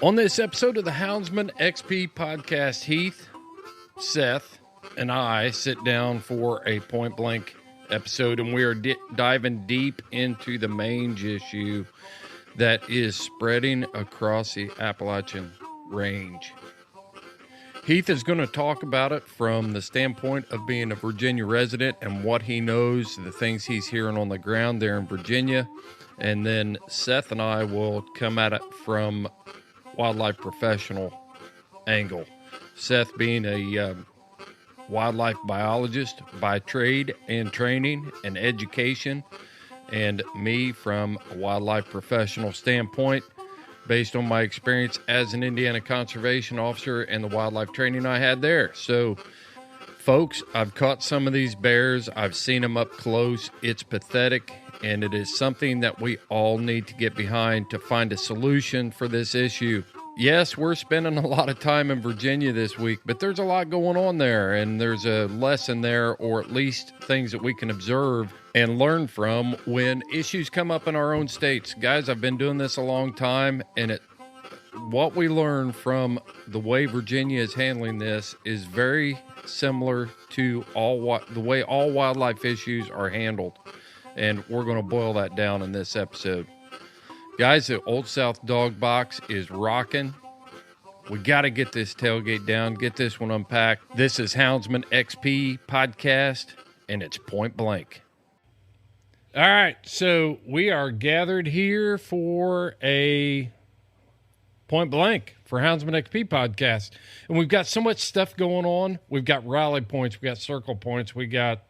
On this episode of the Houndsman XP podcast, Heath, Seth, and I sit down for a point blank episode, and we are diving deep into the Mange issue that is spreading across the Appalachian range. Heath is going to talk about it from the standpoint of being a Virginia resident and what he knows, the things he's hearing on the ground there in Virginia. And then Seth and I will come at it from wildlife professional angle. Seth being a wildlife biologist by trade and training and education, and me from a wildlife professional standpoint based on my experience as an Indiana conservation officer and the wildlife training I had there. So folks, I've caught some of these bears. I've seen them up close. It's pathetic, and it is something that we all need to get behind to find a solution for this issue. Yes, we're spending a lot of time in Virginia this week, but there's a lot going on there, and there's a lesson there, or at least things that we can observe and learn from when issues come up in our own states. Guys, I've been doing this a long time, and what we learn from the way Virginia is handling this is very similar to the way all wildlife issues are handled. And we're going to boil that down in this episode. Guys, the Old South Dog Box is rocking. We got to get this tailgate down, get this one unpacked. This is Houndsman XP podcast, and it's point blank. All right, so we are gathered here for a point blank for Houndsman XP podcast. And we've got so much stuff going on. We've got rally points, we got circle points, we got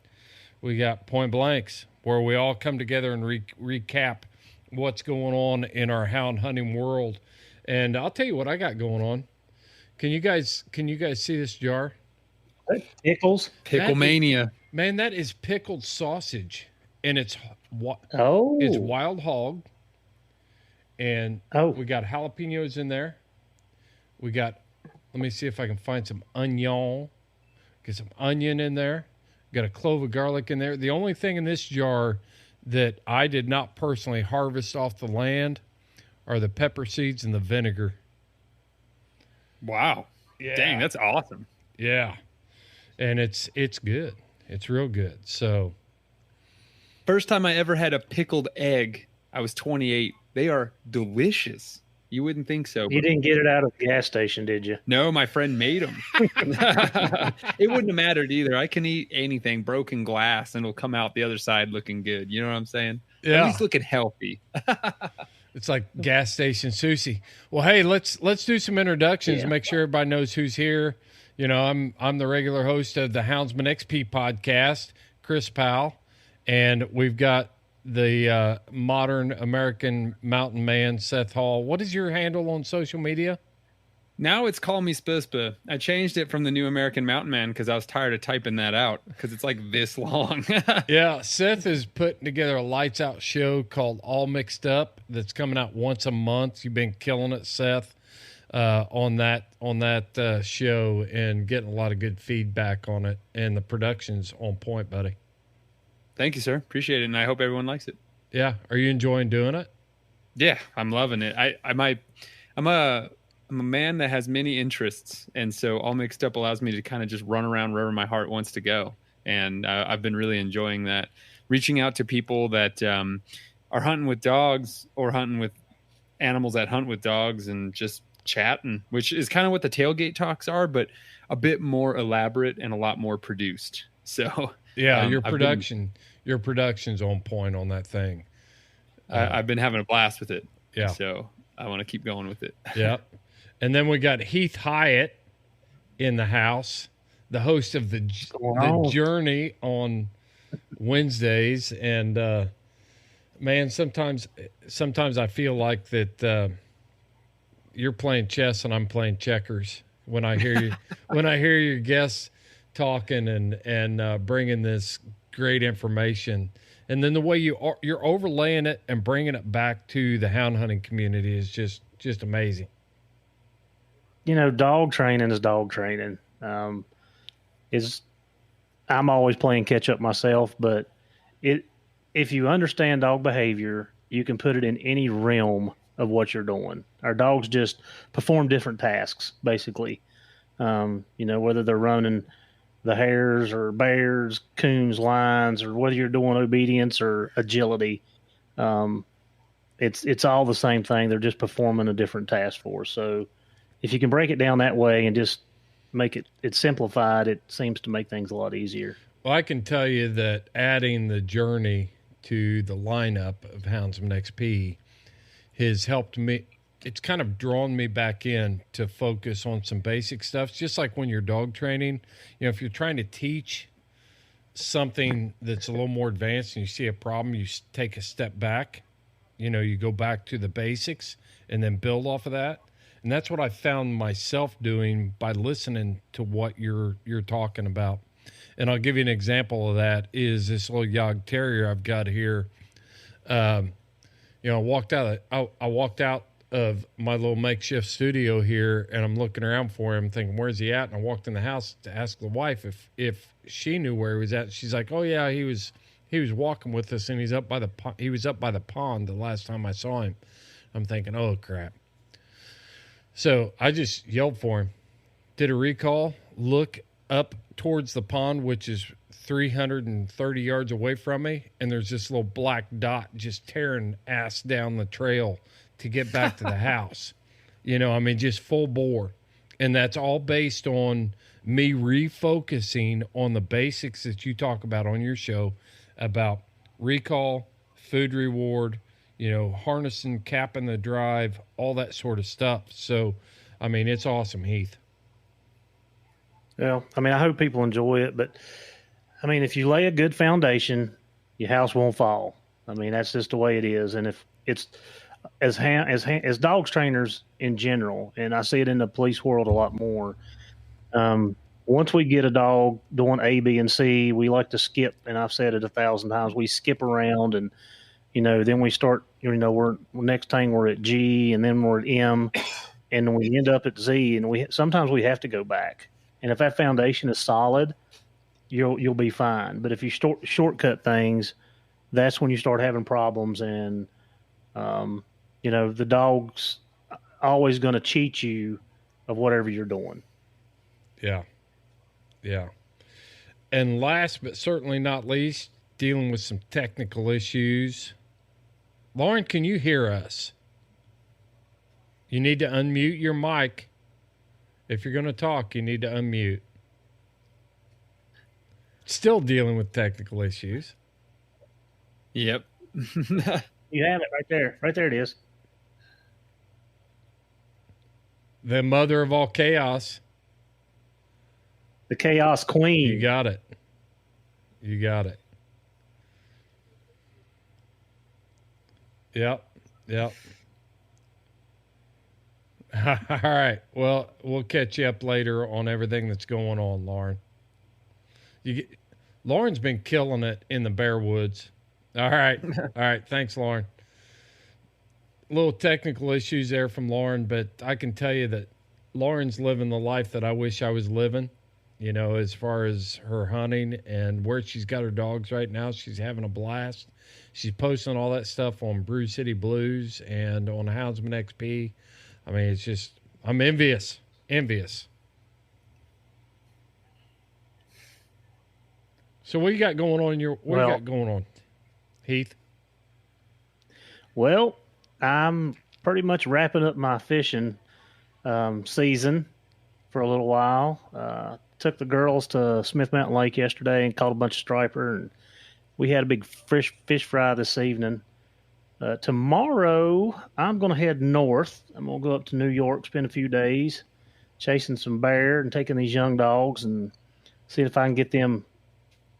point blanks, where we all come together and recap what's going on in our hound hunting world. And I'll tell you what I got going on. Can you guys see this jar? Pickles? Pickle mania. Man, that is pickled sausage. And it's wild hog. And we got jalapenos in there. We got, let me see if I can find some onion. Get some onion in there. Got a clove of garlic in there. The only thing in this jar that I did not personally harvest off the land are the pepper seeds and the vinegar. Wow. Yeah. Dang, that's awesome. Yeah. And it's good. It's real good. So first time I ever had a pickled egg, I was 28. They are delicious. You wouldn't think so. You didn't get it out of the gas station, did you? No, my friend made them. It wouldn't have mattered either. I can eat anything, broken glass, and it'll come out the other side looking good. You know what I'm saying? Yeah. At least looking healthy. It's like gas station sushi. Well, hey, let's do some introductions. Make sure everybody knows who's here. You know, I'm the regular host of the Houndsman XP podcast, Chris Powell, and we've got the modern American mountain man, Seth Hall. What is your handle on social media? Now it's Call Me Spuspa. I changed it from the New American Mountain Man because I was tired of typing that out because it's like this long. Yeah, Seth is putting together a lights out show called All Mixed Up that's coming out once a month. You've been killing it, Seth, on that show and getting a lot of good feedback on it, and the production's on point, buddy. Thank you, sir. Appreciate it, and I hope everyone likes it. Yeah. Are you enjoying doing it? Yeah, I'm loving it. I'm a man that has many interests, and so All Mixed Up allows me to kind of just run around wherever my heart wants to go, and I've been really enjoying that. Reaching out to people that are hunting with dogs or hunting with animals that hunt with dogs and just chatting, which is kind of what the tailgate talks are, but a bit more elaborate and a lot more produced. So yeah, your production's on point on that thing. I've been having a blast with it. Yeah. So I want to keep going with it. Yeah. And then we got Heath Hyatt in the house, the host of the Journey on Wednesdays. And man, sometimes I feel like that you're playing chess and I'm playing checkers when I hear you when I hear your guests talking and bringing this great information, and then the way you're overlaying it and bringing it back to the hound hunting community is just amazing. You know, dog training is dog training. I'm always playing catch up myself, but if you understand dog behavior, you can put it in any realm of what you're doing. Our dogs just perform different tasks, basically. Whether they're running the hares or bears, coons, lions, or whether you're doing obedience or agility, it's all the same thing. They're just performing a different task for us. So if you can break it down that way and just make it simplified, it seems to make things a lot easier. Well, I can tell you that adding the journey to the lineup of Houndsman XP has helped me. It's kind of drawn me back in to focus on some basic stuff. It's just like when you're dog training, if you're trying to teach something that's a little more advanced and you see a problem, you take a step back, you go back to the basics and then build off of that. And that's what I found myself doing by listening to what you're talking about. And I'll give you an example of that is this little Yog Terrier I've got here. I walked out of my little makeshift studio here, and I'm looking around for him thinking, where's he at? And I walked in the house to ask the wife if she knew where he was at. She's like, oh yeah, he was walking with us, and he was up by the pond the last time I saw him. I'm thinking, oh crap. So I just yelled for him, did a recall, look up towards the pond, which is 330 yards away from me, and there's this little black dot just tearing ass down the trail to get back to the house. Just full bore. And that's all based on me refocusing on the basics that you talk about on your show about recall, food reward, harnessing, capping the drive, all that sort of stuff. So, it's awesome, Heath. Well, I hope people enjoy it, but if you lay a good foundation, your house won't fall. That's just the way it is. And if it's as dogs trainers in general, and I see it in the police world a lot more. Once we get a dog doing A, B, and C, we like to skip, and I've said it 1,000 times. We skip around, and then we start. We're next thing we're at G, and then we're at M, and then we end up at Z, and sometimes we have to go back. And if that foundation is solid, you'll be fine. But if you shortcut things, that's when you start having problems, and the dog's always going to cheat you of whatever you're doing. Yeah. Yeah. And last but certainly not least, dealing with some technical issues. Lauren, can you hear us? You need to unmute your mic. If you're going to talk, you need to unmute. Still dealing with technical issues. Yep. You have it right there. Right there it is. The mother of all chaos. The chaos queen. You got it. Yep. All right. Well, we'll catch you up later on everything that's going on, Lauren. Lauren's been killing it in the Bear Woods. All right. Thanks, Lauren. Little technical issues there from Lauren, but I can tell you that Lauren's living the life that I wish I was living, as far as her hunting and where she's got her dogs right now. She's having a blast. She's posting all that stuff on Brew City Blues and on Houndsman XP. It's just, I'm envious. So what you got going on you got going on, Heath? Well, I'm pretty much wrapping up my fishing season for a little while. Took the girls to Smith Mountain Lake yesterday and caught a bunch of striper, and we had a big fish fry this evening. Tomorrow, I'm going to head north. I'm going to go up to New York, spend a few days chasing some bear and taking these young dogs and see if I can get them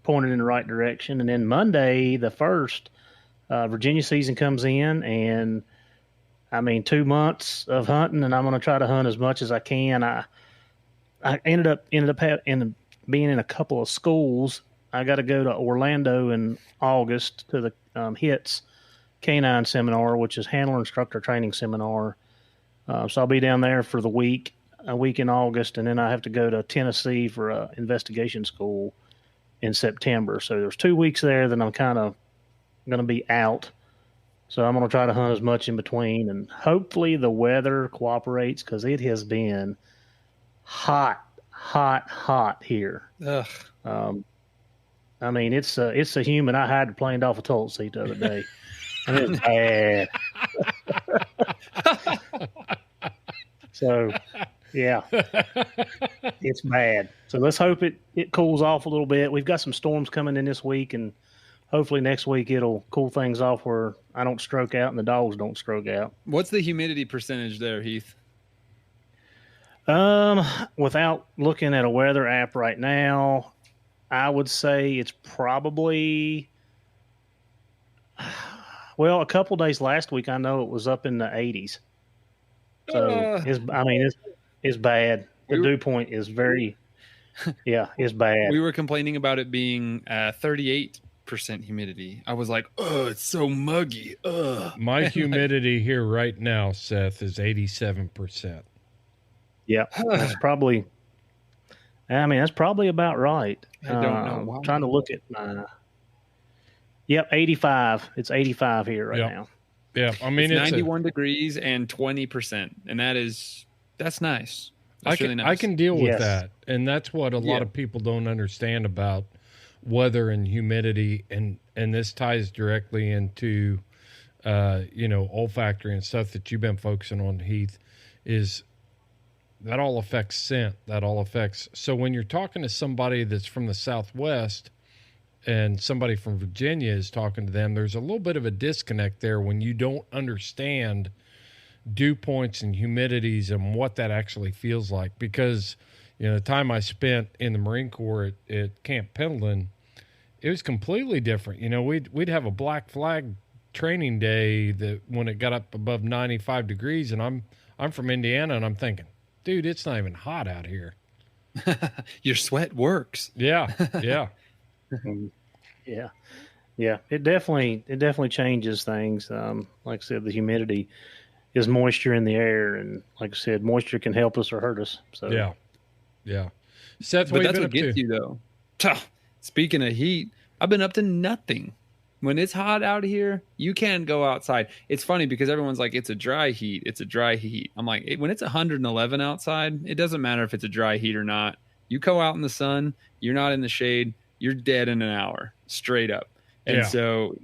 pointed in the right direction. And then Monday, the 1st, Virginia season comes in, and 2 months of hunting, and I'm going to try to hunt as much as I can. I ended up being in a couple of schools. I got to go to Orlando in August to the HITS Canine Seminar, which is Handler Instructor Training Seminar. So I'll be down there for a week in August, and then I have to go to Tennessee for a investigation school in September. So there's 2 weeks there that I'm kind of going to be out. So I'm going to try to hunt as much in between, and hopefully the weather cooperates because it has been hot, hot here. Ugh. I mean, it's a human. I had planed off a toilet seat the other day, and it's bad. So, yeah, it's bad. So let's hope it cools off a little bit. We've got some storms coming in this week, and hopefully next week it'll cool things off where I don't stroke out and the dogs don't stroke out. What's the humidity percentage there, Heath? Without looking at a weather app right now, I would say it's probably, well, a couple days last week I know it was up in the 80s. So it's bad. The dew point is very, it's bad. We were complaining about it being 38% humidity. I was like, oh, it's so muggy. Ugh. My humidity here right now, Seth, is 87%. Yeah, that's probably about right. I don't know why. I'm trying to look at my. Yep, 85. It's 85 here right now. Yeah, I mean it's 91 degrees and 20%, and that's nice. That's really nice. I can deal with that, and that's what a lot of people don't understand about weather and humidity, and this ties directly into olfactory and stuff that you've been focusing on, Heath, is that all affects scent. So when you're talking to somebody that's from the Southwest and somebody from Virginia is talking to them, there's a little bit of a disconnect there when you don't understand dew points and humidities and what that actually feels like. Because, the time I spent in the Marine Corps at Camp Pendleton, it was completely different. We'd have a black flag training day that when it got up above 95 degrees, and I'm from Indiana, and I'm thinking, dude, it's not even hot out here. Your sweat works. Yeah. Yeah. It definitely changes things. Like I said, the humidity is moisture in the air, and like I said, moisture can help us or hurt us. So yeah. Seth, but that's what gets you though. Speaking of heat, I've been up to nothing. When it's hot out here, you can't go outside. It's funny because everyone's like, it's a dry heat. I'm like, when it's 111 outside, it doesn't matter if it's a dry heat or not. You go out in the sun, you're not in the shade, you're dead in an hour, straight up. And so,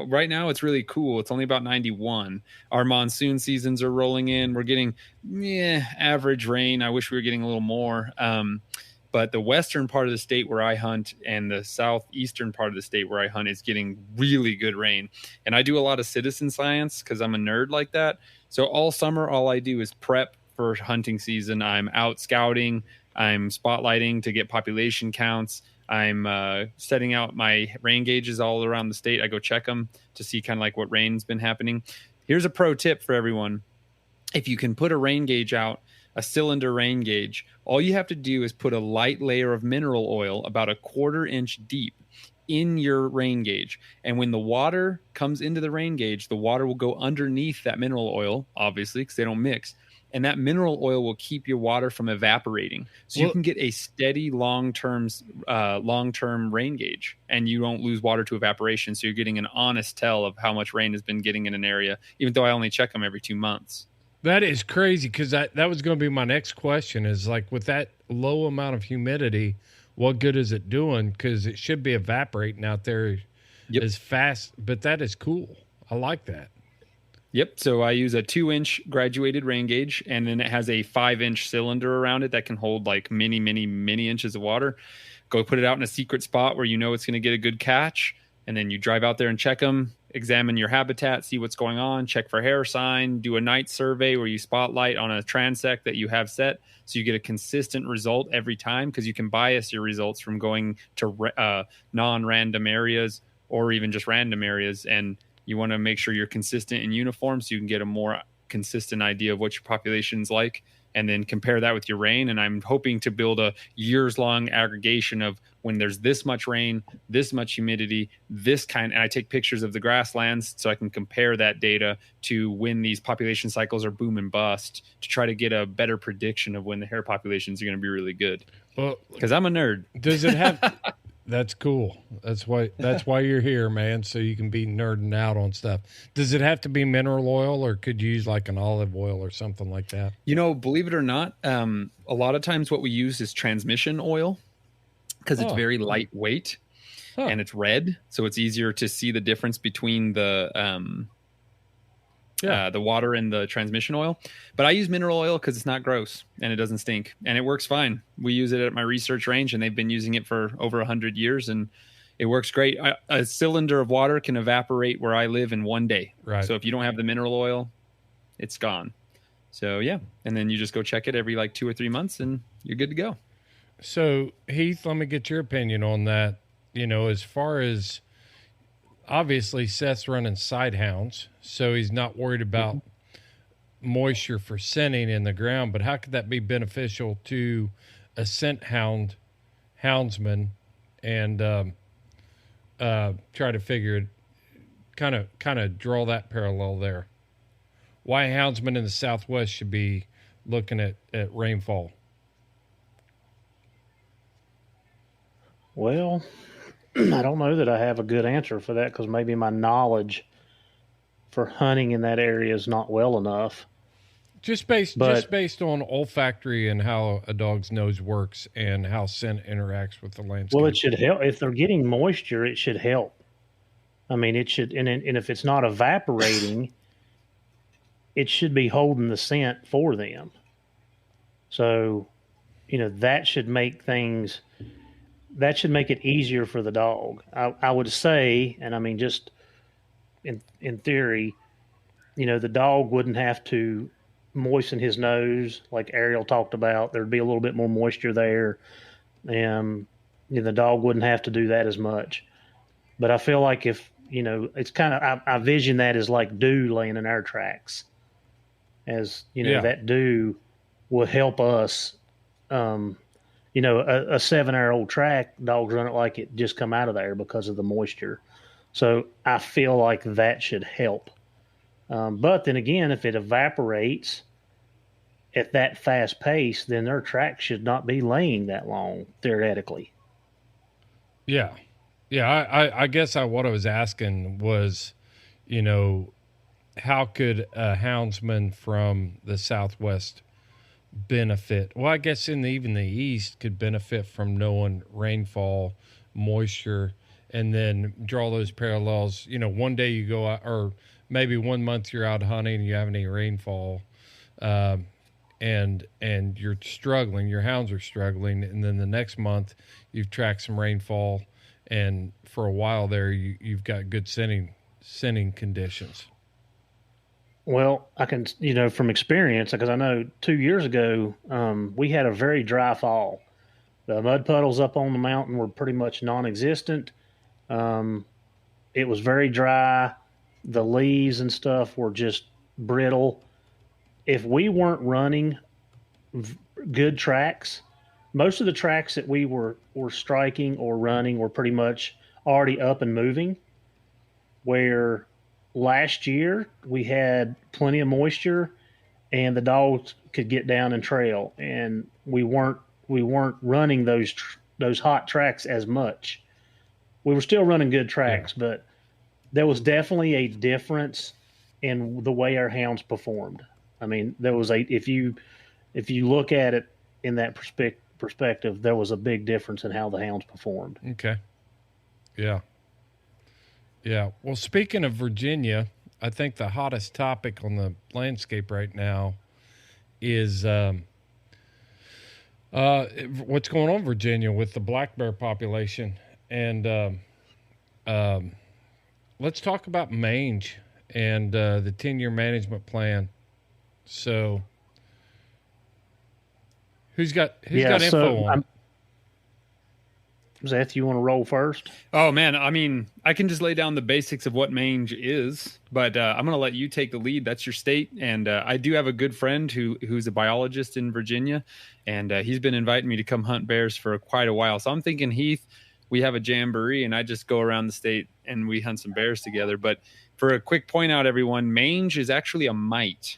right now it's really cool. It's only about 91. Our monsoon seasons are rolling in. We're getting average rain. I wish we were getting a little more. But the western part of the state where I hunt and the southeastern part of the state where I hunt is getting really good rain. And I do a lot of citizen science because I'm a nerd like that. So all summer, all I do is prep for hunting season. I'm out scouting. I'm spotlighting to get population counts. I'm setting out my rain gauges all around the state. I go check them to see kind of like what rain's been happening. Here's a pro tip for everyone. If you can put a rain gauge out, a cylinder rain gauge, all you have to do is put a light layer of mineral oil about 1/4 inch deep in your rain gauge. And when the water comes into the rain gauge, the water will go underneath that mineral oil, obviously, because they don't mix. And that mineral oil will keep your water from evaporating. So you can get a steady long-term rain gauge, and you don't lose water to evaporation. So you're getting an honest tell of how much rain has been getting in an area, even though I only check them every 2 months. That is crazy, because that was going to be my next question, is like with that low amount of humidity, what good is it doing? Because it should be evaporating out there as fast, but that is cool. I like that. Yep. So I use a 2-inch graduated rain gauge, and then it has a 5-inch cylinder around it that can hold like many, many, many inches of water. Go put it out in a secret spot where you know it's going to get a good catch. And then you drive out there and check them, examine your habitat, see what's going on, check for hair sign, do a night survey where you spotlight on a transect that you have set. So you get a consistent result every time, because you can bias your results from going to non-random areas or even just random areas. And you want to make sure you're consistent and uniform so you can get a more consistent idea of what your population's like, and then compare that with your rain. And I'm hoping to build a years-long aggregation of when there's this much rain, this much humidity, and I take pictures of the grasslands so I can compare that data to when these population cycles are boom and bust, to try to get a better prediction of when the hare populations are going to be really good. Well, because I'm a nerd. Does it have That's cool. That's why you're here, man. So you can be nerding out on stuff. Does it have to be mineral oil, or could you use like an olive oil or something like that? Believe it or not, a lot of times what we use is transmission oil because it's very lightweight and it's red, so it's easier to see the difference between the water and the transmission oil. But I use mineral oil because it's not gross and it doesn't stink and it works fine. We use it at my research range and they've been using it for over 100 years and it works great. A cylinder of water can evaporate where I live in 1 day. Right. So if you don't have the mineral oil, it's gone. So yeah. And then you just go check it every like 2 or 3 months and you're good to go. So Heath, let me get your opinion on that. As far as obviously Seth's running side hounds, so he's not worried about moisture for scenting in the ground, but how could that be beneficial to a scent houndsman and try to figure it, kind of draw that parallel there? Why houndsmen in the Southwest should be looking at rainfall? Well, I don't know that I have a good answer for that because maybe my knowledge for hunting in that area is not well enough. Just based on olfactory and how a dog's nose works and how scent interacts with the landscape. Well, it should help. If they're getting moisture, it should help. I mean, it should, and if it's not evaporating, it should be holding the scent for them. So, that should make it easier for the dog. I would say, and I mean, just in theory, the dog wouldn't have to moisten his nose like Ariel talked about. There'd be a little bit more moisture there. And the dog wouldn't have to do that as much. But I feel like if, it's kind of, I vision that as like dew laying in our tracks. As, that dew will help us, a 7-hour-old track, dogs run it like it just come out of there because of the moisture. So I feel like that should help. But then again, if it evaporates at that fast pace, then their track should not be laying that long, theoretically. Yeah. Yeah. I guess what I was asking was, how could a houndsman from the Southwest benefit? Well, I guess even the East could benefit from knowing rainfall, moisture, and then draw those parallels. One day you go out, or maybe 1 month you're out hunting and you have any rainfall, and you're struggling, your hounds are struggling, and then the next month you've tracked some rainfall, and for a while there you've got good scenting conditions. Well, I can, from experience, because I know 2 years ago, we had a very dry fall. The mud puddles up on the mountain were pretty much non-existent. It was very dry. The leaves and stuff were just brittle. If we weren't running good tracks, most of the tracks that we were striking or running were pretty much already up and moving, where last year we had plenty of moisture and the dogs could get down and trail, and we weren't running those hot tracks as much. We were still running good tracks, but there was definitely a difference in the way our hounds performed. I mean, there was if you look at it in that perspective, there was a big difference in how the hounds performed. Okay. Yeah. Yeah. Well, speaking of Virginia, I think the hottest topic on the landscape right now is what's going on in Virginia with the black bear population. And let's talk about Mange and the 10-year management plan. So who's got info on? Seth, you want to roll first? Oh man, I mean, I can just lay down the basics of what Mange is, but I'm going to let you take the lead. That's your state, and I do have a good friend who's a biologist in Virginia, and he's been inviting me to come hunt bears for quite a while. So I'm thinking, Heath, we have a jamboree, and I just go around the state and we hunt some bears together. But for a quick point out, everyone, Mange is actually a mite.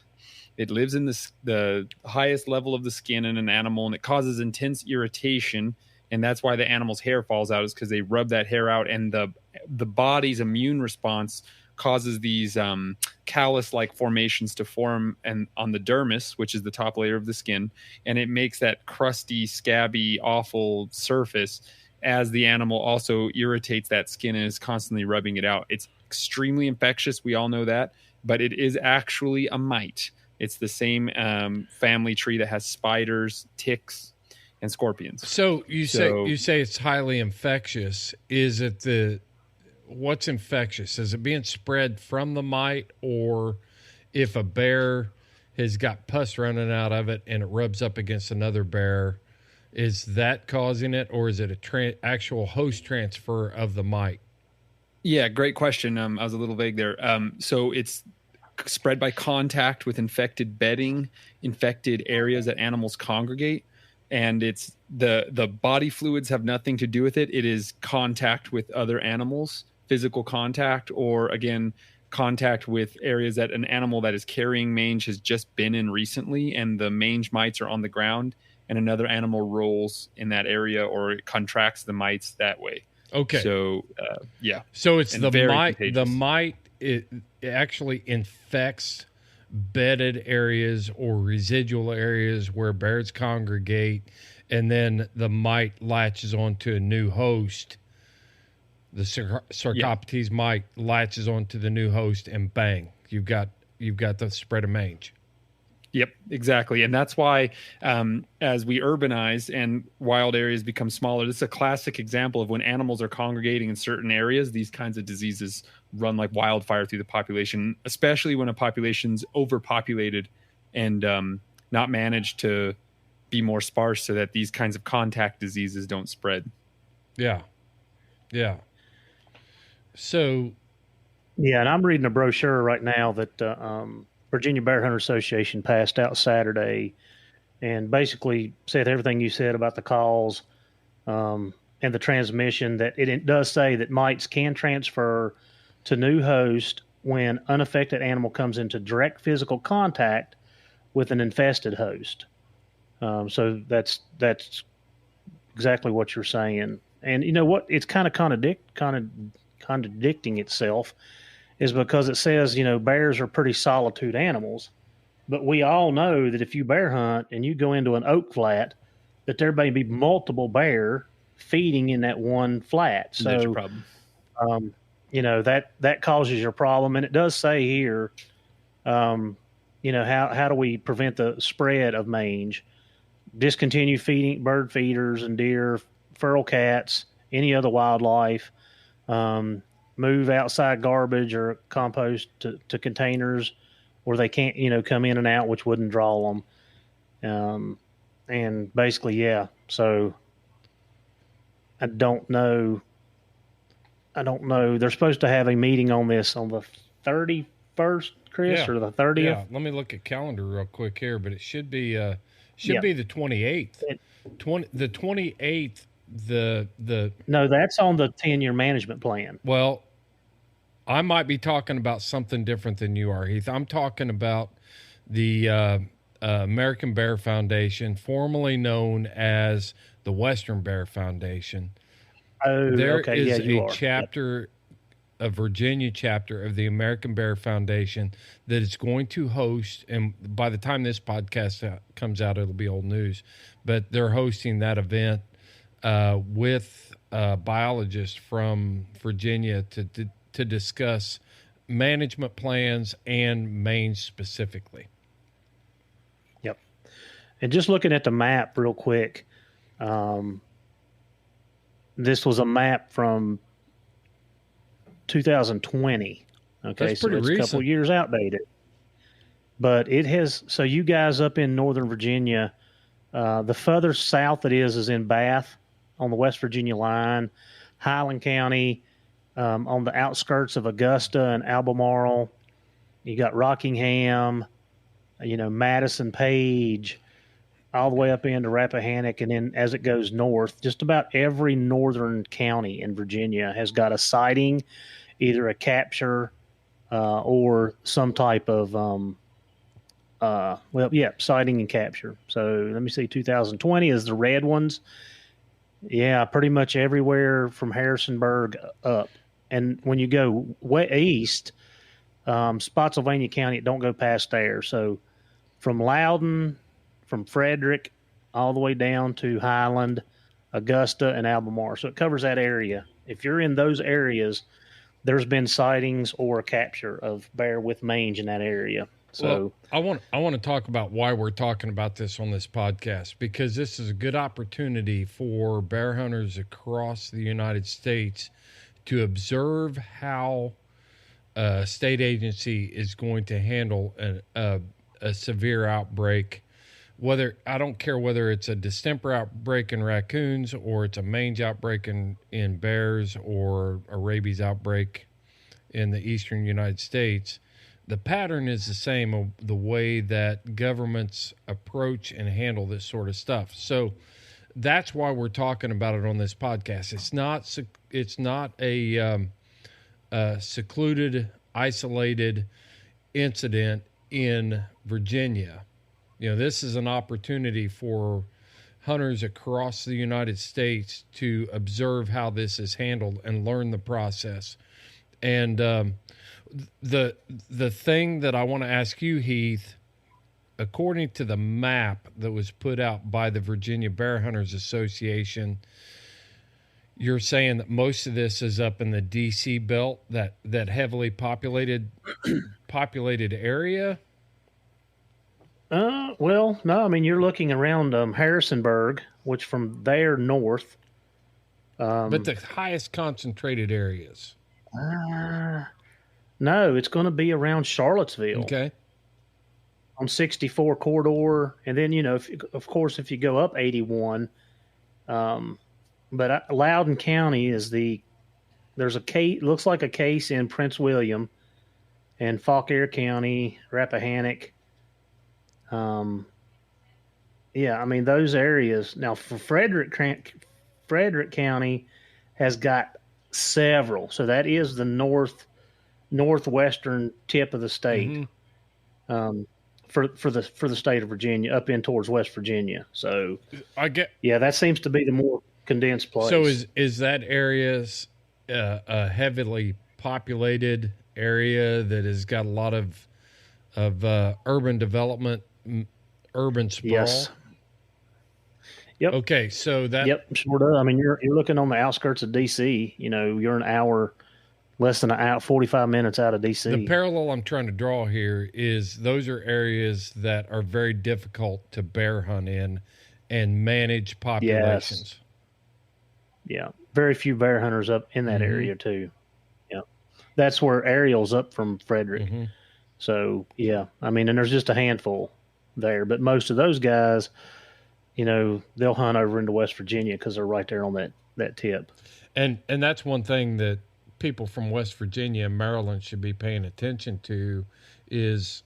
It lives in the highest level of the skin in an animal, and it causes intense irritation and that's why the animal's hair falls out, is because they rub that hair out, and the body's immune response causes these callus-like formations to form and on the dermis, which is the top layer of the skin, and it makes that crusty, scabby, awful surface as the animal also irritates that skin and is constantly rubbing it out. It's extremely infectious. We all know that, but it is actually a mite. It's the same family tree that has spiders, ticks, and scorpions. So you say it's highly infectious. Is it what's infectious? Is it being spread from the mite, or if a bear has got pus running out of it and it rubs up against another bear, is that causing it, or is it a actual host transfer of the mite? Yeah, great question. I was a little vague there. So it's spread by contact with infected bedding, infected areas that animals congregate, and it's the body fluids have nothing to do with it. It is contact with other animals, physical contact, or again, contact with areas that an animal that is carrying mange has just been in recently, and the mange mites are on the ground, and another animal rolls in that area or it contracts the mites that way. Okay. So, yeah. So it's and the mite. contagious. The mite it actually infects bedded areas or residual areas where bears congregate, and then the mite latches onto a new host. The Sarcoptes mite latches onto the new host, and bang, you've got the spread of mange. Yep, exactly. And that's why as we urbanize and wild areas become smaller, this is a classic example of when animals are congregating in certain areas, these kinds of diseases run like wildfire through the population, especially when a population's overpopulated and not managed to be more sparse so that these kinds of contact diseases don't spread. Yeah. Yeah. So, yeah, and I'm reading a brochure right now that Virginia Bear Hunter Association passed out Saturday, and basically said everything you said about the calls and the transmission. That it does say that mites can transfer to new host when unaffected animal comes into direct physical contact with an infested host. So that's exactly what you're saying. And you know what? It's kind of contradicting itself, is because it says, bears are pretty solitude animals, but we all know that if you bear hunt and you go into an oak flat, that there may be multiple bear feeding in that one flat. So that's your problem. That causes your problem. And it does say here, how do we prevent the spread of mange? Discontinue feeding bird feeders and deer, feral cats, any other wildlife. Move outside garbage or compost to containers where they can't, come in and out, which wouldn't draw them. And basically, yeah. So I don't know. They're supposed to have a meeting on this on the 31st, Chris, or the 30th. Yeah. Let me look at calendar real quick here, but it should be the 28th. The 28th. No, that's on the 10-year management plan. Well, I might be talking about something different than you are, Heath. I'm talking about the American Bear Foundation, formerly known as the Western Bear Foundation. Oh, there okay. is a chapter, a Virginia chapter of the American Bear Foundation that is going to host, and by the time this podcast comes out, it'll be old news, but they're hosting that event with biologists from Virginia to discuss management plans and mange specifically. Yep. And just looking at the map real quick, this was a map from 2020. Okay, That's so pretty it's recent. a couple years outdated. But it has, so you guys up in Northern Virginia, the further south it is in Bath on the West Virginia line, Highland County, on the outskirts of Augusta and Albemarle. You got Rockingham, Madison, Page, all the way up into Rappahannock. And then as it goes north, just about every northern county in Virginia has got a sighting, either a capture or some type of, sighting and capture. So let me see, 2020 is the red ones. Yeah, pretty much everywhere from Harrisonburg up. And when you go way east, Spotsylvania County, it don't go past there. So from Loudon, from Frederick, all the way down to Highland, Augusta, and Albemarle. So it covers that area. If you're in those areas, there's been sightings or capture of bear with mange in that area. So well, I want to talk about why we're talking about this on this podcast, because this is a good opportunity for bear hunters across the United States to observe how a state agency is going to handle a severe outbreak. Whether I don't care whether it's a distemper outbreak in raccoons or it's a mange outbreak in bears or a rabies outbreak in the eastern United States, the pattern is the same of the way that governments approach and handle this sort of stuff. So that's why we're talking about it on this podcast. It's not a secluded, isolated incident in Virginia. You know, this is an opportunity for hunters across the United States to observe how this is handled and learn the process. And the thing that I want to ask you, Heath, according to the map that was put out by the Virginia Bear Hunters Association, you're saying that most of this is up in the D.C. belt, that heavily populated area. Well, no, I mean, you're looking around Harrisonburg, which from there north. But the highest concentrated areas. No, it's going to be around Charlottesville. Okay. On 64 corridor. And then, you know, of course, if you go up 81, but Loudoun County is there's a case, looks like a case in Prince William and Fauquier County, Rappahannock. Yeah, I mean, those areas. Now, for Frederick County has got several. So that is the northwestern tip of the state. Mm-hmm. For the state of Virginia, up in towards West Virginia. So that seems to be the more condensed place. So is that area's a heavily populated area that has got a lot of urban development, urban sprawl? Yes. Yep. Okay, so that. Yep, sure does. I mean, you're looking on the outskirts of D.C. You know, you're an hour. Less than an hour, 45 minutes out of D.C. The parallel I'm trying to draw here is those are areas that are very difficult to bear hunt in and manage populations. Yes. Yeah. Very few bear hunters up in that area, too. Yeah. That's where Ariel's up from Frederick. Mm-hmm. So, yeah. I mean, and there's just a handful there. But most of those guys, you know, they'll hunt over into West Virginia because they're right there on that tip. And that's one thing that people from West Virginia and Maryland should be paying attention to is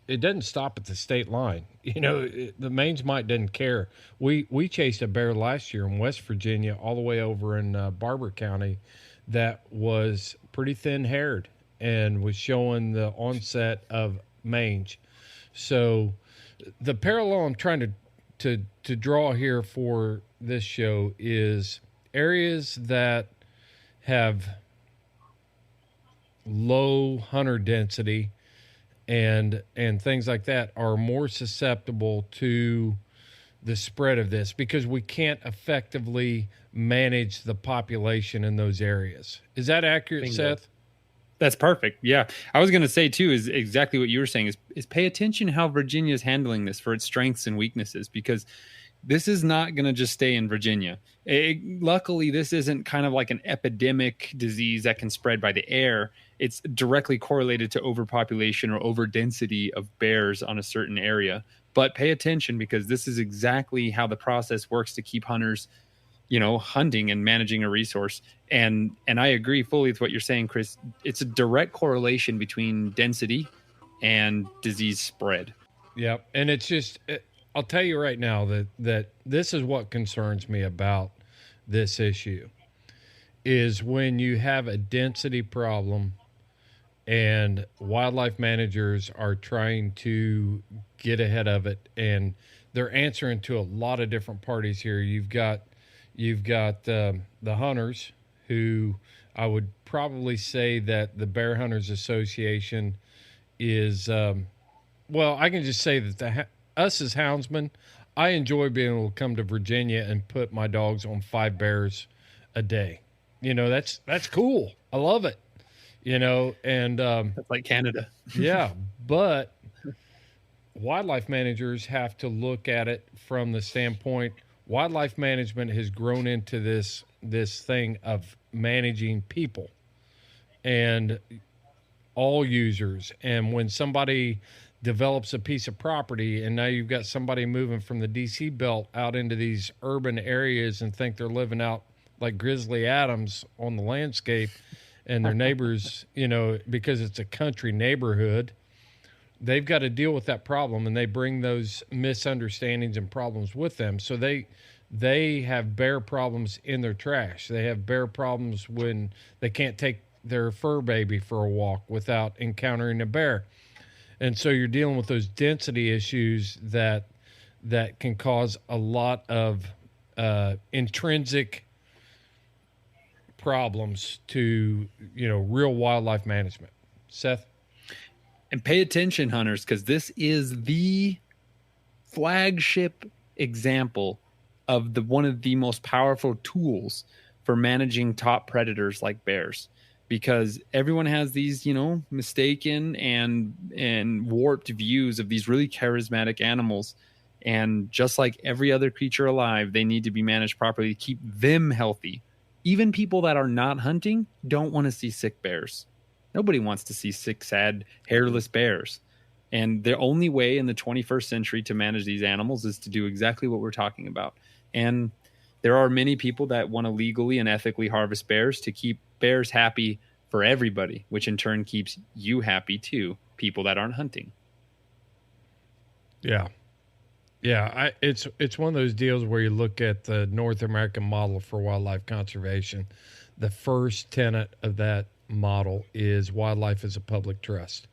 it doesn't stop at the state line. You know, the Mange Mite doesn't care. We chased a bear last year in West Virginia all the way over in Barber County that was pretty thin-haired and was showing the onset of mange. So the parallel I'm trying to draw here for this show is areas that have low hunter density and things like that are more susceptible to the spread of this because we can't effectively manage the population in those areas. Is that accurate, Bingo. Seth? That's perfect. Yeah. I was going to say too, is exactly what you were saying is pay attention how Virginia is handling this for its strengths and weaknesses, because this is not going to just stay in Virginia. Luckily, this isn't kind of like an epidemic disease that can spread by the air. It's directly correlated to overpopulation or overdensity of bears on a certain area. But pay attention, because this is exactly how the process works to keep hunters, you know, hunting and managing a resource. And I agree fully with what you're saying, Chris. It's a direct correlation between density and disease spread. Yeah, and it's just... I'll tell you right now that this is what concerns me about this issue is when you have a density problem and wildlife managers are trying to get ahead of it and they're answering to a lot of different parties here. You've got the hunters, who I would probably say that the Bear Hunters Association is, well, I can just say that us as houndsmen, I enjoy being able to come to Virginia and put my dogs on 5 bears a day. That's cool. I love it. And That's like Canada. yeah, but wildlife managers have to look at it from the standpoint, wildlife management has grown into this thing of managing people and all users. And when somebody develops a piece of property and now you've got somebody moving from the DC belt out into these urban areas and think they're living out like Grizzly Adams on the landscape, and their neighbors, because it's a country neighborhood, they've got to deal with that problem, and they bring those misunderstandings and problems with them. So they have bear problems in their trash. They have bear problems when they can't take their fur baby for a walk without encountering a bear. And so you're dealing with those density issues that can cause a lot of intrinsic problems to, real wildlife management. Seth? And pay attention, hunters, because this is the flagship example of one of the most powerful tools for managing top predators like bears. Because everyone has these, mistaken and warped views of these really charismatic animals. And just like every other creature alive, they need to be managed properly to keep them healthy. Even people that are not hunting don't want to see sick bears. Nobody wants to see sick, sad, hairless bears. And the only way in the 21st century to manage these animals is to do exactly what we're talking about. And there are many people that want to legally and ethically harvest bears to keep bears happy for everybody, which in turn keeps you happy too, people that aren't hunting. Yeah. Yeah, it's one of those deals where you look at the North American model for wildlife conservation. The first tenet of that model is wildlife is a public trust.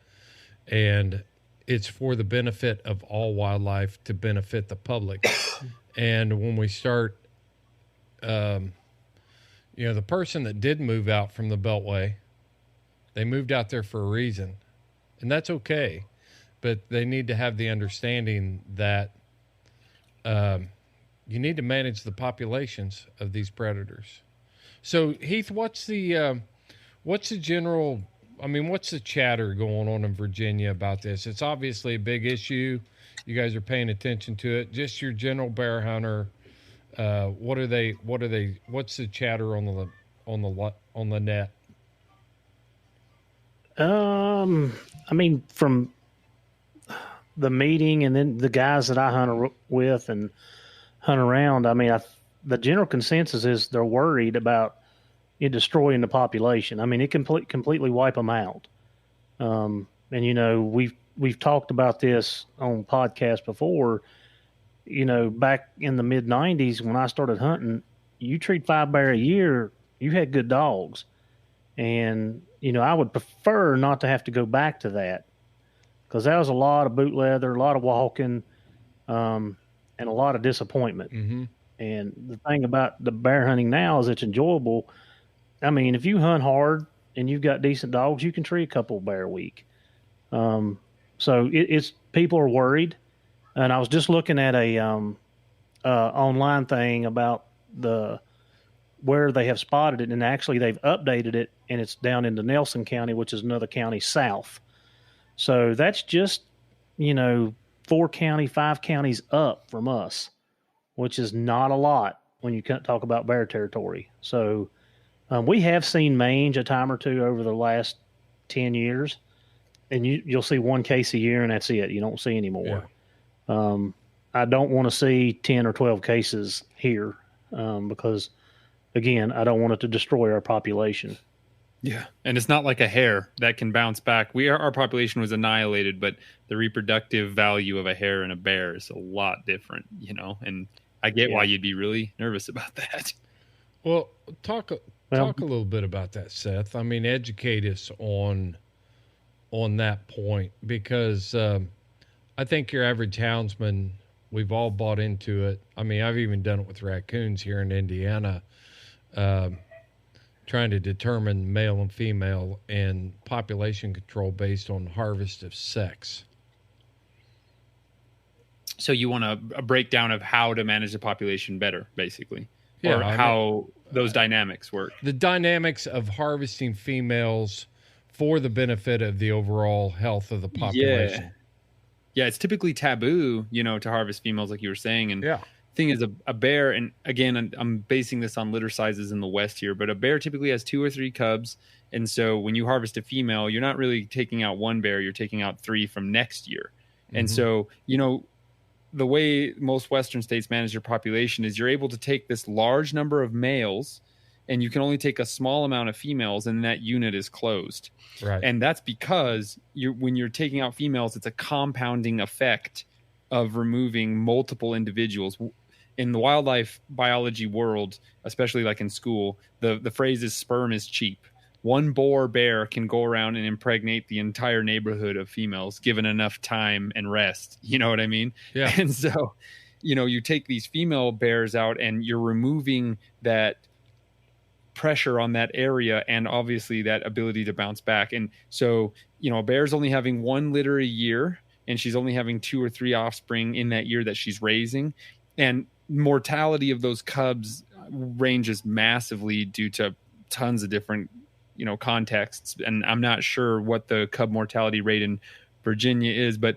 And it's for the benefit of all wildlife to benefit the public. And when we start, the person that did move out from the Beltway, they moved out there for a reason. And that's okay. But they need to have the understanding that you need to manage the populations of these predators. So, Heath, what's the general, what's the chatter going on in Virginia about this? It's obviously a big issue. You guys are paying attention to it. Just your general bear hunter, what's the chatter on the net? From the meeting and then the guys that I hunt with and hunt around, the general consensus is they're worried about it destroying the population. It completely wipe them out. And we've talked about this on podcasts before. Back in the mid '90s when I started hunting, you treat 5 bear a year, you had good dogs, and I would prefer not to have to go back to that. Because that was a lot of boot leather, a lot of walking, and a lot of disappointment. Mm-hmm. And the thing about the bear hunting now is it's enjoyable. If you hunt hard and you've got decent dogs, you can tree a couple of bear a week. So it's people are worried. And I was just looking at a online thing about where they have spotted it, and actually they've updated it, and it's down into Nelson County, which is another county south. So that's just, 4 county, 5 counties up from us, which is not a lot when you talk about bear territory. So we have seen mange a time or two over the last 10 years, and you'll see 1 case a year, and that's it. You don't see any more. Yeah. I don't want to see 10 or 12 cases here because, again, I don't want it to destroy our population. Yeah. And it's not like a hare that can bounce back. Our population was annihilated, but the reproductive value of a hare and a bear is a lot different, and I get why you'd be really nervous about that. Well, talk a little bit about that, Seth. Educate us on that point, because I think your average houndsman We've all bought into it. I mean, I've even done it with raccoons here in Indiana, trying to determine male and female and population control based on harvest of sex. So you want a breakdown of how to manage the population better, basically, Yeah, or how those dynamics work. The dynamics of harvesting females for the benefit of the overall health of the population. Yeah, it's typically taboo, to harvest females, like you were saying. And Yeah. thing is, a bear, and again, I'm basing this on litter sizes in the West here, but a bear typically has 2 or 3 cubs. And so when you harvest a female, you're not really taking out one bear, you're taking out 3 from next year. Mm-hmm. And so, the way most Western states manage their population is you're able to take this large number of males and you can only take a small amount of females, and that unit is closed. Right. And that's because when you're taking out females, it's a compounding effect of removing multiple individuals. In the wildlife biology world, especially like in school, the phrase is sperm is cheap. One boar bear can go around and impregnate the entire neighborhood of females given enough time and rest. You know what I mean? Yeah. And so, you take these female bears out and you're removing that pressure on that area and obviously that ability to bounce back. And so, a bear's only having 1 litter a year and she's only having 2 or 3 offspring in that year that she's raising. And mortality of those cubs ranges massively due to tons of different contexts, and I'm not sure what the cub mortality rate in Virginia is, but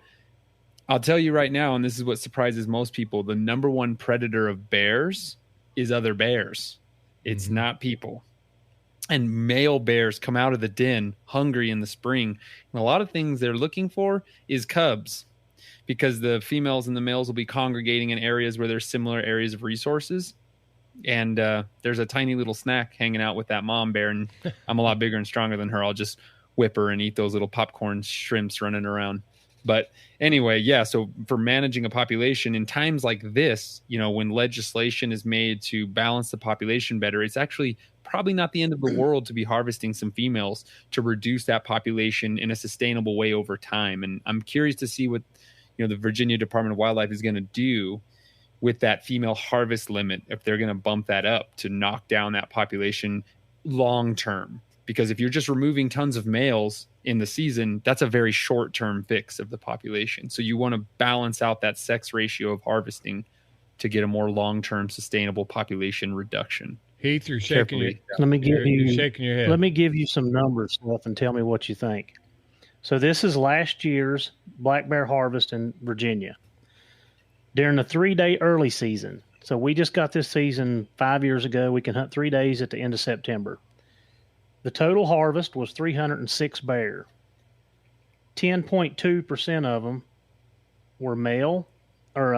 I'll tell you right now, and this is what surprises most people, the number one predator of bears is other bears. It's not people. And male bears come out of the den hungry in the spring, and a lot of things they're looking for is cubs, because the females and the males will be congregating in areas where there's similar areas of resources. And there's a tiny little snack hanging out with that mom bear, and I'm a lot bigger and stronger than her. I'll just whip her and eat those little popcorn shrimps running around. But anyway, yeah, so for managing a population in times like this, when legislation is made to balance the population better, it's actually probably not the end of the world to be harvesting some females to reduce that population in a sustainable way over time. And I'm curious to see what the Virginia Department of Wildlife is going to do with that female harvest limit, if they're going to bump that up to knock down that population long term. Because if you're just removing tons of males in the season, that's a very short term fix of the population. So you want to balance out that sex ratio of harvesting to get a more long term sustainable population reduction. Heath, you're shaking your, you're shaking your head. Let me give you some numbers, Seth, and tell me what you think. So this is last year's black bear harvest in Virginia. During the 3-day early season, so we just got this season 5 years ago. We can hunt 3 days at the end of September. The total harvest was 306 bear. 10.2% of them were male, or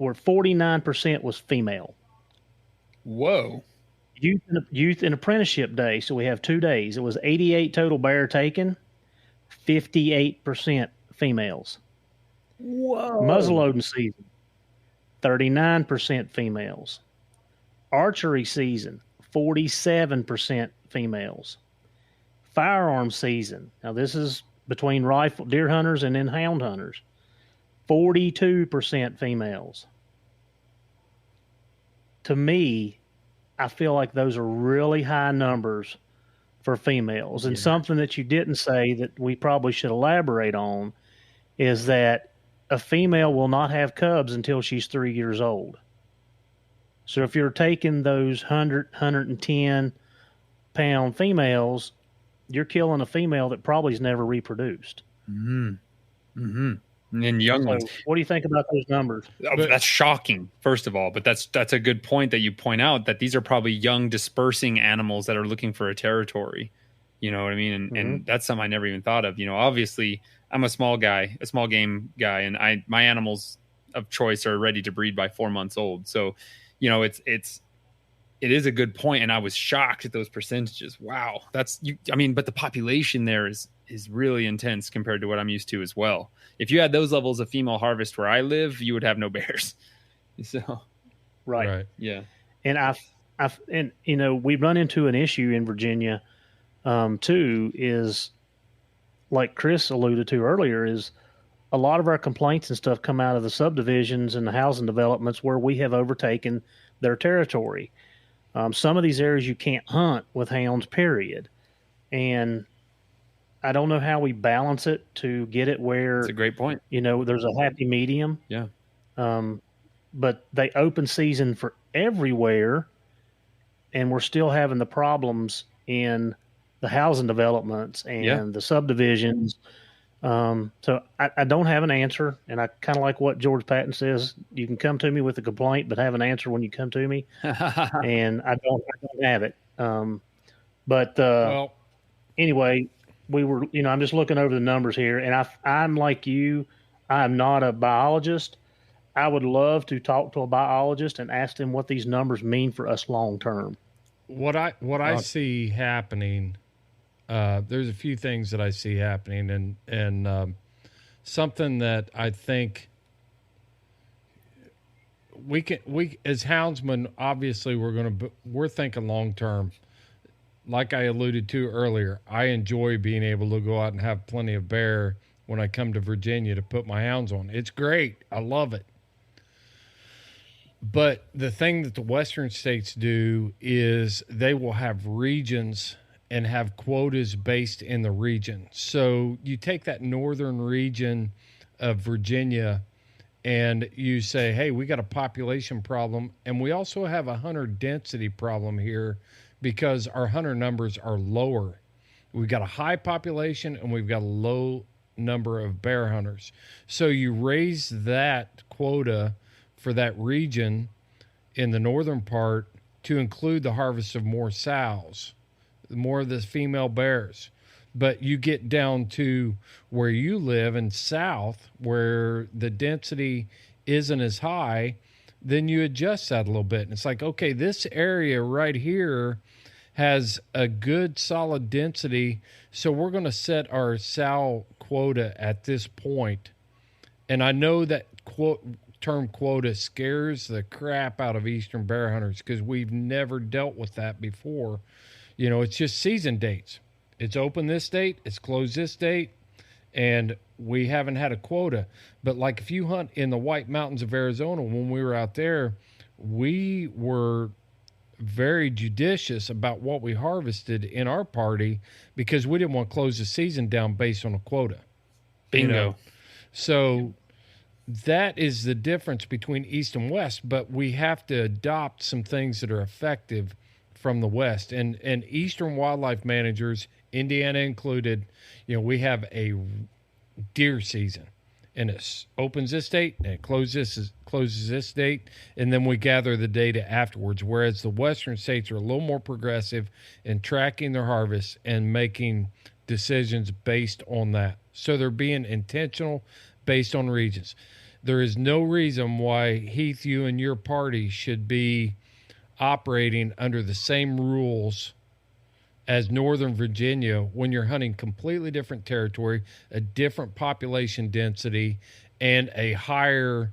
49% was female. Whoa. Youth and apprenticeship day, so we have 2 days. It was 88 total bear taken, 58% females. Whoa. Muzzleloading season, 39% females. Archery season, 47% females. Firearm season, now this is between rifle deer hunters and then hound hunters, 42% females. To me, I feel like those are really high numbers for females. And something that you didn't say that we probably should elaborate on is that a female will not have cubs until she's 3 years old. So if you're taking those 100, 110-pound females, you're killing a female that probably's never reproduced. Mm-hmm. Mm-hmm. And young ones. What do you think about those numbers? That's shocking, first of all. But that's a good point that you point out, that these are probably young dispersing animals that are looking for a territory. You know what I mean? And that's something I never even thought of. Obviously, I'm a small game guy, and my animals of choice are ready to breed by 4 months old. So, it is a good point, and I was shocked at those percentages. Wow, but the population there is really intense compared to what I'm used to as well. If you had those levels of female harvest where I live, you would have no bears. So, right. Yeah, and we run into an issue in Virginia, too, is like Chris alluded to earlier, is a lot of our complaints and stuff come out of the subdivisions and the housing developments where we have overtaken their territory. Some of these areas you can't hunt with hounds, period. And I don't know how we balance it to get it where That's a great point. There's a happy medium. Yeah. But they open season for everywhere, and we're still having the problems in the housing developments and the subdivisions. So I don't have an answer, and I kind of like what George Patton says. You can come to me with a complaint, but have an answer when you come to me. And I don't have it. Well, anyway, I'm just looking over the numbers here, and I'm like you. I'm not a biologist. I would love to talk to a biologist and ask them what these numbers mean for us long term. What I see happening, there's a few things that I see happening, and something that I think we as houndsmen, obviously we're thinking long term. Like I alluded to earlier, I enjoy being able to go out and have plenty of bear when I come to Virginia to put my hounds on. It's great. I love it. But the thing that the western states do is they will have regions and have quotas based in the region. So you take that northern region of Virginia and you say, hey, we got a population problem, and we also have a hunter density problem here because our hunter numbers are lower. We've got a high population and we've got a low number of bear hunters. So you raise that quota for that region in the northern part to include the harvest of more sows, more of the female bears. But you get down to where you live in south, where the density isn't as high, then you adjust that a little bit. And it's like, okay, this area right here has a good solid density, so we're going to set our sow quota at this point. And I know that term quota scares the crap out of eastern bear hunters because we've never dealt with that before. It's just season dates. It's open this date, it's closed this date, and we haven't had a quota. But like if you hunt in the White Mountains of Arizona, when we were out there, we were very judicious about what we harvested in our party because we didn't want to close the season down based on a quota. Bingo. So that is the difference between East and West, but we have to adopt some things that are effective from the West. And Eastern wildlife managers, Indiana included, we have a deer season, and it opens this date and it closes this date, and then we gather the data afterwards, whereas the Western states are a little more progressive in tracking their harvests and making decisions based on that. So they're being intentional based on regions. There is no reason why, Heath, you and your party should be operating under the same rules as Northern Virginia when you're hunting completely different territory, a different population density, and a higher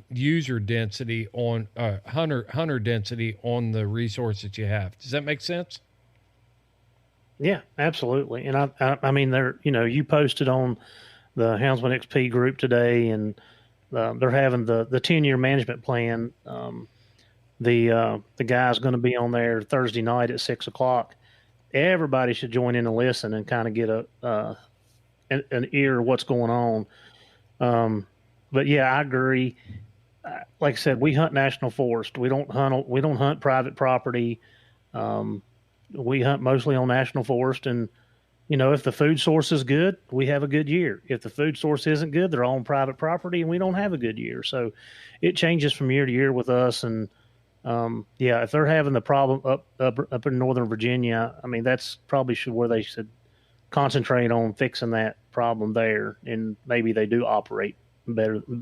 user density on hunter density on the resource that you have. Does that make sense? Yeah, absolutely. And I mean, you posted on the Houndsman XP group today, and they're having the 10-year management plan. The guy's going to be on there Thursday night at 6:00. Everybody should join in and listen and kind of get an ear of what's going on. But yeah, I agree. Like I said, we hunt national forest. We don't hunt private property. We hunt mostly on national forest, and if the food source is good, we have a good year. If the food source isn't good, they're all on private property, and we don't have a good year. So it changes from year to year with us. And if they're having the problem up in Northern Virginia, I mean, that's probably where they should concentrate on fixing that problem there. And maybe they do operate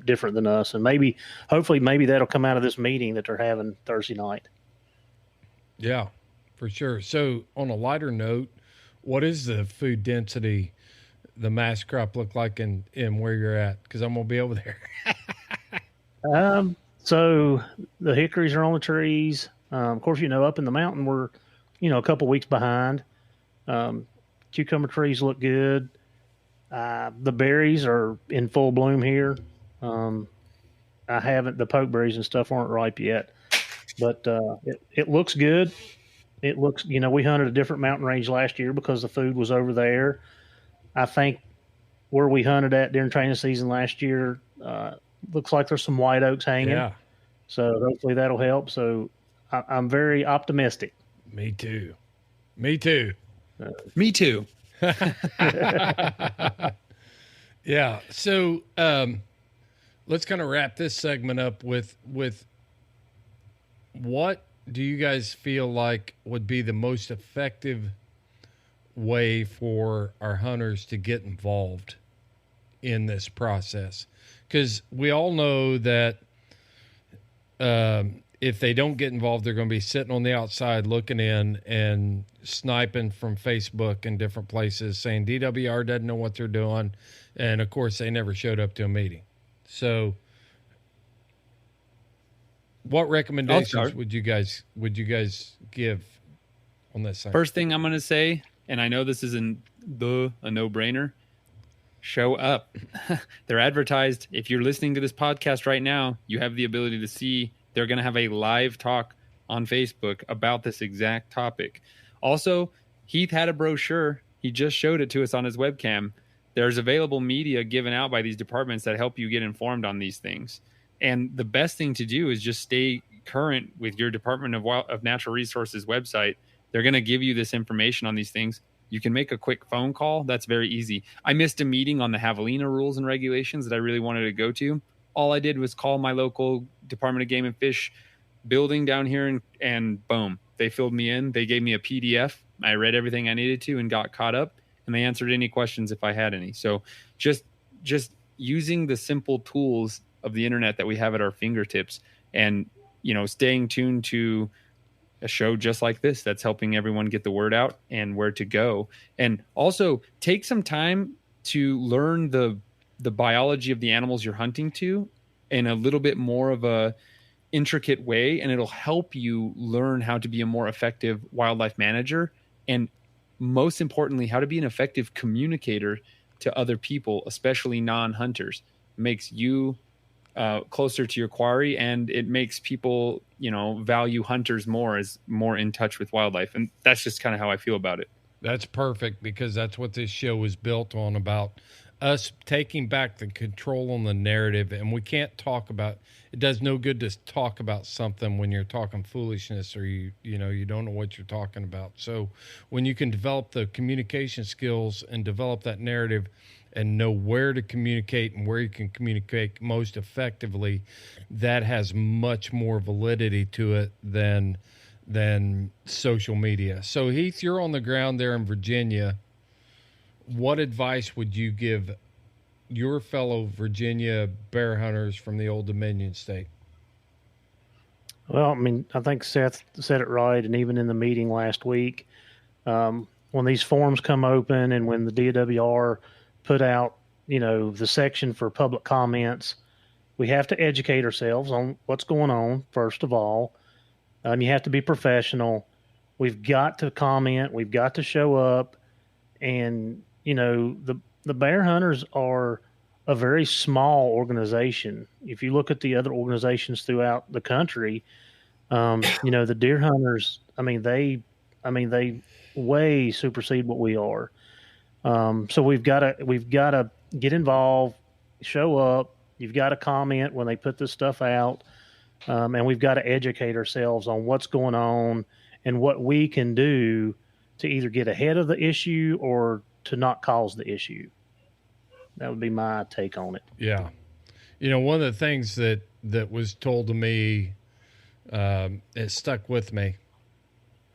different than us. And hopefully that'll come out of this meeting that they're having Thursday night. Yeah, for sure. So on a lighter note, what is the food density, the mass crop look like in where you're at? Because I'm going to be over there. So the hickories are on the trees. Of course, up in the mountain, we're, a couple weeks behind. Cucumber trees look good. The berries are in full bloom here. The pokeberries and stuff aren't ripe yet, but it looks good. It looks, we hunted a different mountain range last year because the food was over there. I think where we hunted at during training season last year, looks like there's some white oaks hanging. Yeah. So hopefully that'll help. So I'm very optimistic. Me too. Me too. Me too. Yeah. So let's kind of wrap this segment up with what do you guys feel like would be the most effective way for our hunters to get involved in this process? Because we all know that if they don't get involved, they're going to be sitting on the outside looking in and sniping from Facebook and different places saying DWR doesn't know what they're doing. And of course, they never showed up to a meeting. So what recommendations would you guys give on this thing? First thing I'm going to say, and I know this isn't a no-brainer, show up. They're advertised. If you're listening to this podcast right now, you have the ability to see they're going to have a live talk on Facebook about this exact topic. Also, Heath had a brochure. He just showed it to us on his webcam. There's available media given out by these departments that help you get informed on these things. And the best thing to do is just stay current with your Department of Natural Resources website. They're going to give you this information on these things. You can make a quick phone call. That's very easy. I missed a meeting on the javelina rules and regulations that I really wanted to go to. All I did was call my local Department of Game and Fish building down here, and boom, they filled me in. They gave me a PDF. I read everything I needed to and got caught up, and they answered any questions if I had any. So just using the simple tools of the internet that we have at our fingertips, and staying tuned to a show just like this that's helping everyone get the word out and where to go. And also take some time to learn the biology of the animals you're hunting to in a little bit more of a intricate way, and it'll help you learn how to be a more effective wildlife manager, and most importantly, how to be an effective communicator to other people, especially non-hunters. It makes you closer to your quarry, and it makes people value hunters more, as more in touch with wildlife. And that's just kind of how I feel about it. That's perfect, because that's what this show is built on, about us taking back the control on the narrative. And we can't talk about it. Does no good to talk about something when you're talking foolishness, or you don't know what you're talking about. So when you can develop the communication skills and develop that narrative and know where to communicate and where you can communicate most effectively, that has much more validity to it than social media. So Heath, you're on the ground there in Virginia. What advice would you give your fellow Virginia bear hunters from the Old Dominion state? Well, I mean, I think Seth said it right. And even in the meeting last week, when these forums come open and when the DWR put out, the section for public comments, we have to educate ourselves on what's going on, first of all. You have to be professional. We've got to comment. We've got to show up. And, the bear hunters are a very small organization. If you look at the other organizations throughout the country, the deer hunters, they way supersede what we are. So we've got to get involved, show up. You've got to comment when they put this stuff out. And we've got to educate ourselves on what's going on and what we can do to either get ahead of the issue or to not cause the issue. That would be my take on it. Yeah. One of the things that was told to me, it stuck with me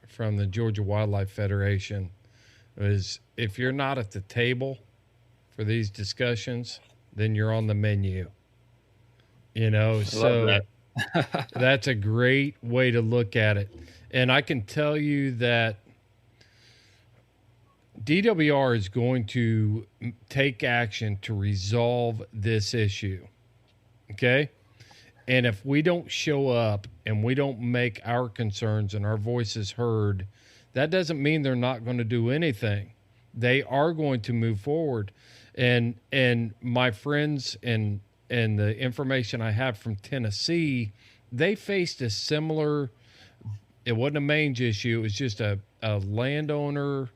from the Georgia Wildlife Federation, was if you're not at the table for these discussions, then you're on the menu. So that's a great way to look at it. And I can tell you that DWR is going to take action to resolve this issue. Okay? And if we don't show up and we don't make our concerns and our voices heard, that doesn't mean they're not going to do anything. They are going to move forward. And my friends and the information I have from Tennessee, they faced a similar. It wasn't a mange issue. It was just a landowner,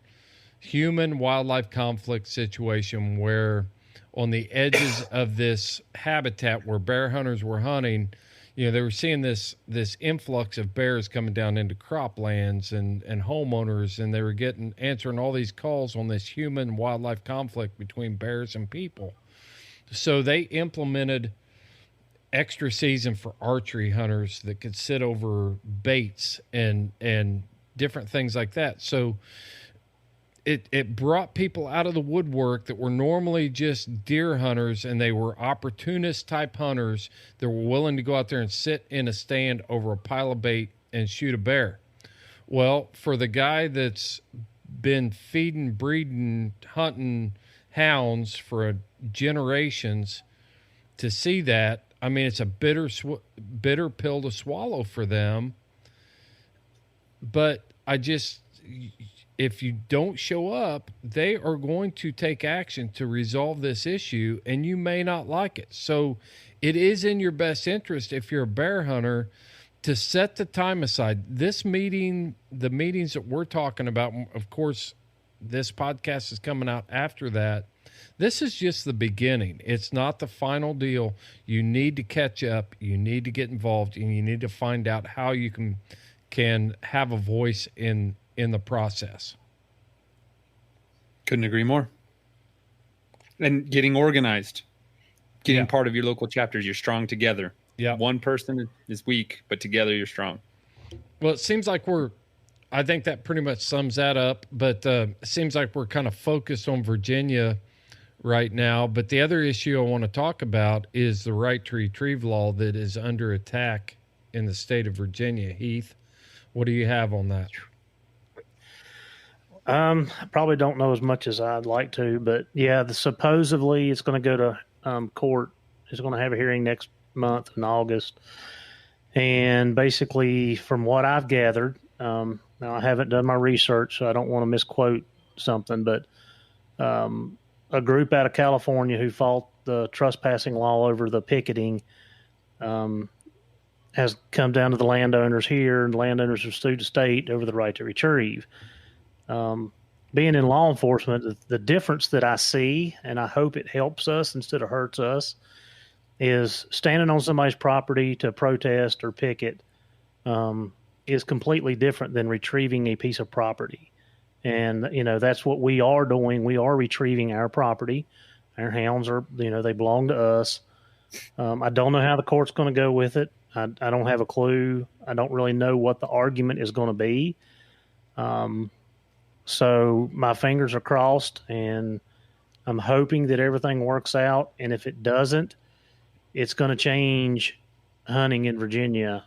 human wildlife conflict situation where on the edges of this habitat where bear hunters were hunting, they were seeing this influx of bears coming down into croplands and homeowners, and they were answering all these calls on this human wildlife conflict between bears and people. So they implemented extra season for archery hunters that could sit over baits and different things like that. So it brought people out of the woodwork that were normally just deer hunters, and they were opportunist type hunters that were willing to go out there and sit in a stand over a pile of bait and shoot a bear. Well, for the guy that's been feeding, breeding, hunting hounds for generations, to see that, I mean, it's a bitter pill to swallow for them. But if you don't show up, they are going to take action to resolve this issue, and you may not like it. So it is in your best interest, if you're a bear hunter, to set the time aside. This meeting, the meetings that we're talking about, of course, this podcast is coming out after that. This is just the beginning. It's not the final deal. You need to catch up. You need to get involved, and you need to find out how you can have a voice in the process. Couldn't agree more. And getting organized, getting part of your local chapters. You're strong together. Yeah. One person is weak, but together you're strong. Well, it seems like I think that pretty much sums that up, but it seems like we're kind of focused on Virginia right now. But the other issue I want to talk about is the right to retrieve law that is under attack in the state of Virginia. Heath, what do you have on that? I probably don't know as much as I'd like to, but yeah, supposedly it's going to go to court. It's going to have a hearing next month in August. And basically, from what I've gathered, now I haven't done my research, so I don't want to misquote something, but a group out of California who fought the trespassing law over the picketing has come down to the landowners here, and the landowners have sued the state over the right to retrieve. Being in law enforcement, the difference that I see, and I hope it helps us instead of hurts us, is standing on somebody's property to protest or picket is completely different than retrieving a piece of property. And, that's what we are doing. We are retrieving our property. Our hounds are, they belong to us. I don't know how the court's going to go with it. I don't have a clue. I don't really know what the argument is going to be. So my fingers are crossed, and I'm hoping that everything works out. And if it doesn't, it's going to change hunting in Virginia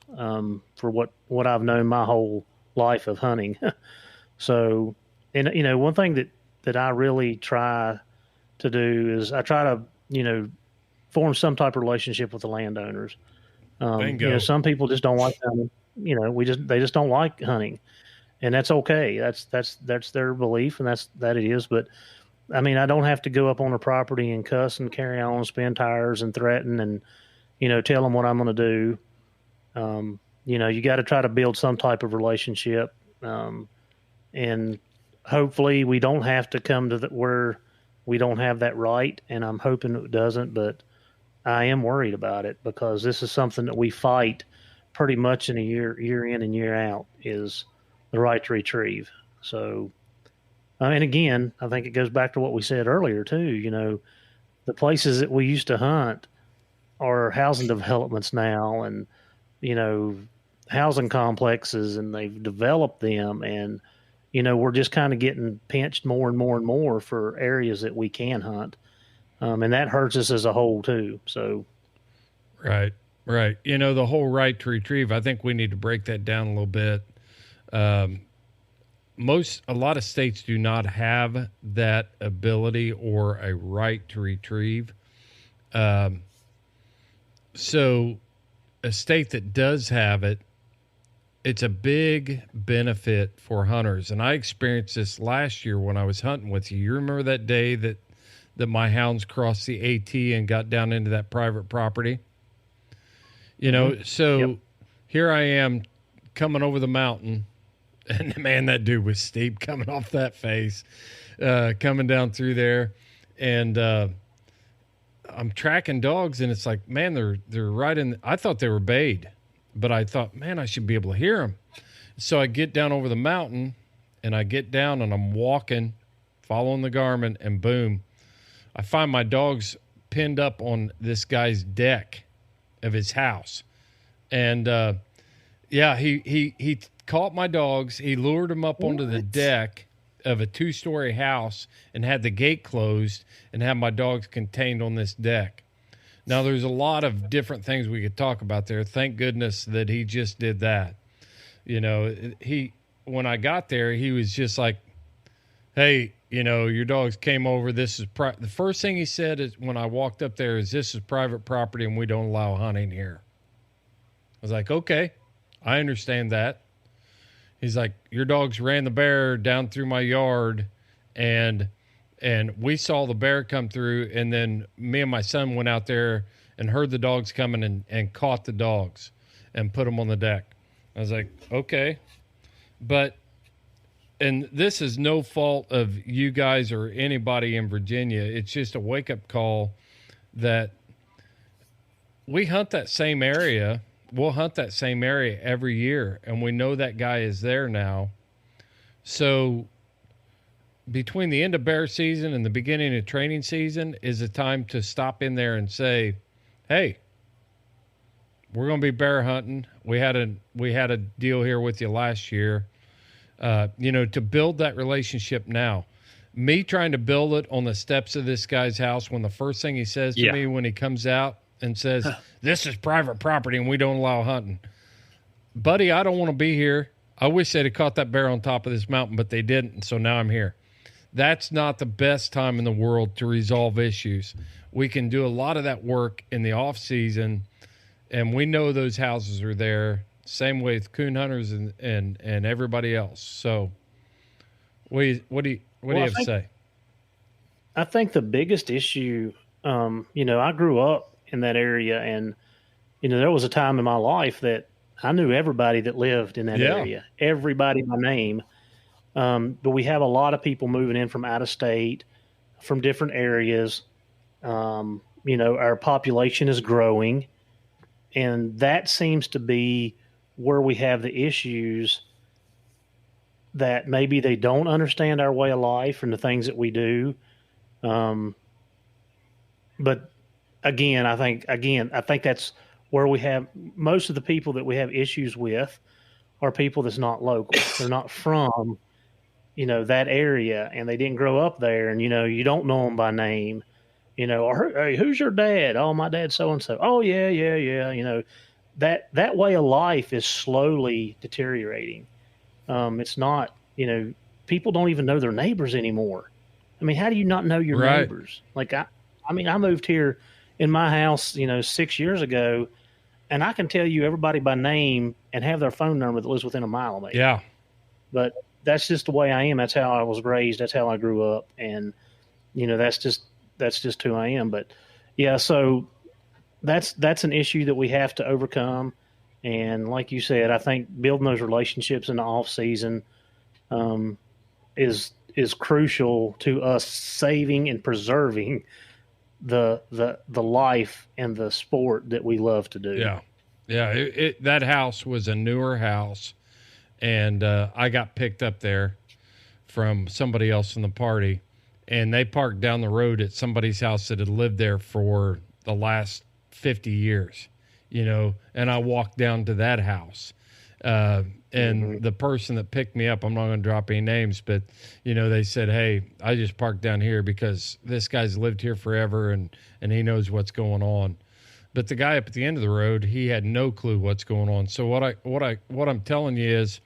for what I've known my whole life of hunting. So, and one thing that I really try to do is I try to form some type of relationship with the landowners. Some people just don't like hunting. They just don't like hunting. And that's okay. That's their belief, and that it is. But I mean, I don't have to go up on their property and cuss and carry on and spin tires and threaten and, tell them what I'm going to do. You got to try to build some type of relationship. And hopefully we don't have to come to where we don't have that right. And I'm hoping it doesn't, but I am worried about it because this is something that we fight pretty much in a year in and year out is the right to retrieve. So, and again, I think it goes back to what we said earlier too. The places that we used to hunt are housing developments now, and housing complexes, and they've developed them, and we're just kind of getting pinched more and more and more for areas that we can hunt, and that hurts us as a whole too. So, right. The whole right to retrieve. I think we need to break that down a little bit. A lot of states do not have that ability or a right to retrieve. So a state that does have it, it's a big benefit for hunters. And I experienced this last year when I was hunting with you. You remember that day that that my hounds crossed the AT and got down into that private property. You know, so here I am coming over the mountain, and man, that dude was steep coming off that face, coming down through there. And I'm tracking dogs, and it's like, man, they're right in. I thought they were bayed, but I thought, man, I should be able to hear them. So I get down over the mountain, and I get down, and I'm walking, following the Garmin, and boom, I find my dogs pinned up on this guy's deck of his house. And he caught my dogs. He lured them up onto the deck of a 2-story house and had the gate closed and had my dogs contained on this deck. Now, there's a lot of different things we could talk about there. Thank goodness that he just did that. You know, when I got there, he was just like, hey, you know, your dogs came over. This is the first thing he said is when I walked up there is, this is private property and we don't allow hunting here. I was like, okay, I understand that. He's like, your dogs ran the bear down through my yard, and we saw the bear come through, and then me and my son went out there and heard the dogs coming and caught the dogs and put them on the deck. I was like, okay. And this is no fault of you guys or anybody in Virginia. It's just a wake-up call that we hunt that same area. We'll hunt that same area every year, and we know that guy is there now. So between the end of bear season and the beginning of training season is a time to stop in there and say, hey, we're going to be bear hunting. We had a deal here with you last year. You know, to build that relationship now. Me trying to build it on the steps of this guy's house when the first thing he says to me when he comes out and says, this is private property and we don't allow hunting. Buddy, I don't want to be here. I wish they'd have caught that bear on top of this mountain, but they didn't, so now I'm here. That's not the best time in the world to resolve issues. We can do a lot of that work in the off season, and we know those houses are there. Same with coon hunters and everybody else. So, what do you have to say? I think the biggest issue, you know, I grew up in that area, and you know, there was a time in my life that I knew everybody that lived in that area, everybody by name. But we have a lot of people moving in from out of state, from different areas. You know, our population is growing, and that seems to be where we have the issues, that maybe they don't understand our way of life and the things that we do. But again, I think that's where we have most of the people that we have issues with are people that's not local. They're not from, you know, that area, and they didn't grow up there, and, you know, you don't know them by name, you know, or, hey, who's your dad? Oh, my dad's so-and-so. Oh, yeah. You know, that way of life is slowly deteriorating. It's not, you know, people don't even know their neighbors anymore. I mean, how do you not know your neighbors? Like, I mean, I moved here in my house, you know, 6 years ago, and I can tell you everybody by name and have their phone number that lives within a mile of me. Yeah. But that's just the way I am. That's how I was raised. That's how I grew up. And, you know, that's just who I am. But yeah, so that's an issue that we have to overcome. And like you said, I think building those relationships in the off season is crucial to us saving and preserving the life and the sport that we love to do. Yeah. That house was a newer house, and I got picked up there from somebody else in the party, and they parked down the road at somebody's house that had lived there for the last 50 years, you know, and I walked down to that house. And the person that picked me up, I'm not going to drop any names, but, you know, they said, hey, I just parked down here because this guy's lived here forever and he knows what's going on. But the guy up at the end of the road, he had no clue what's going on. So what I'm telling you is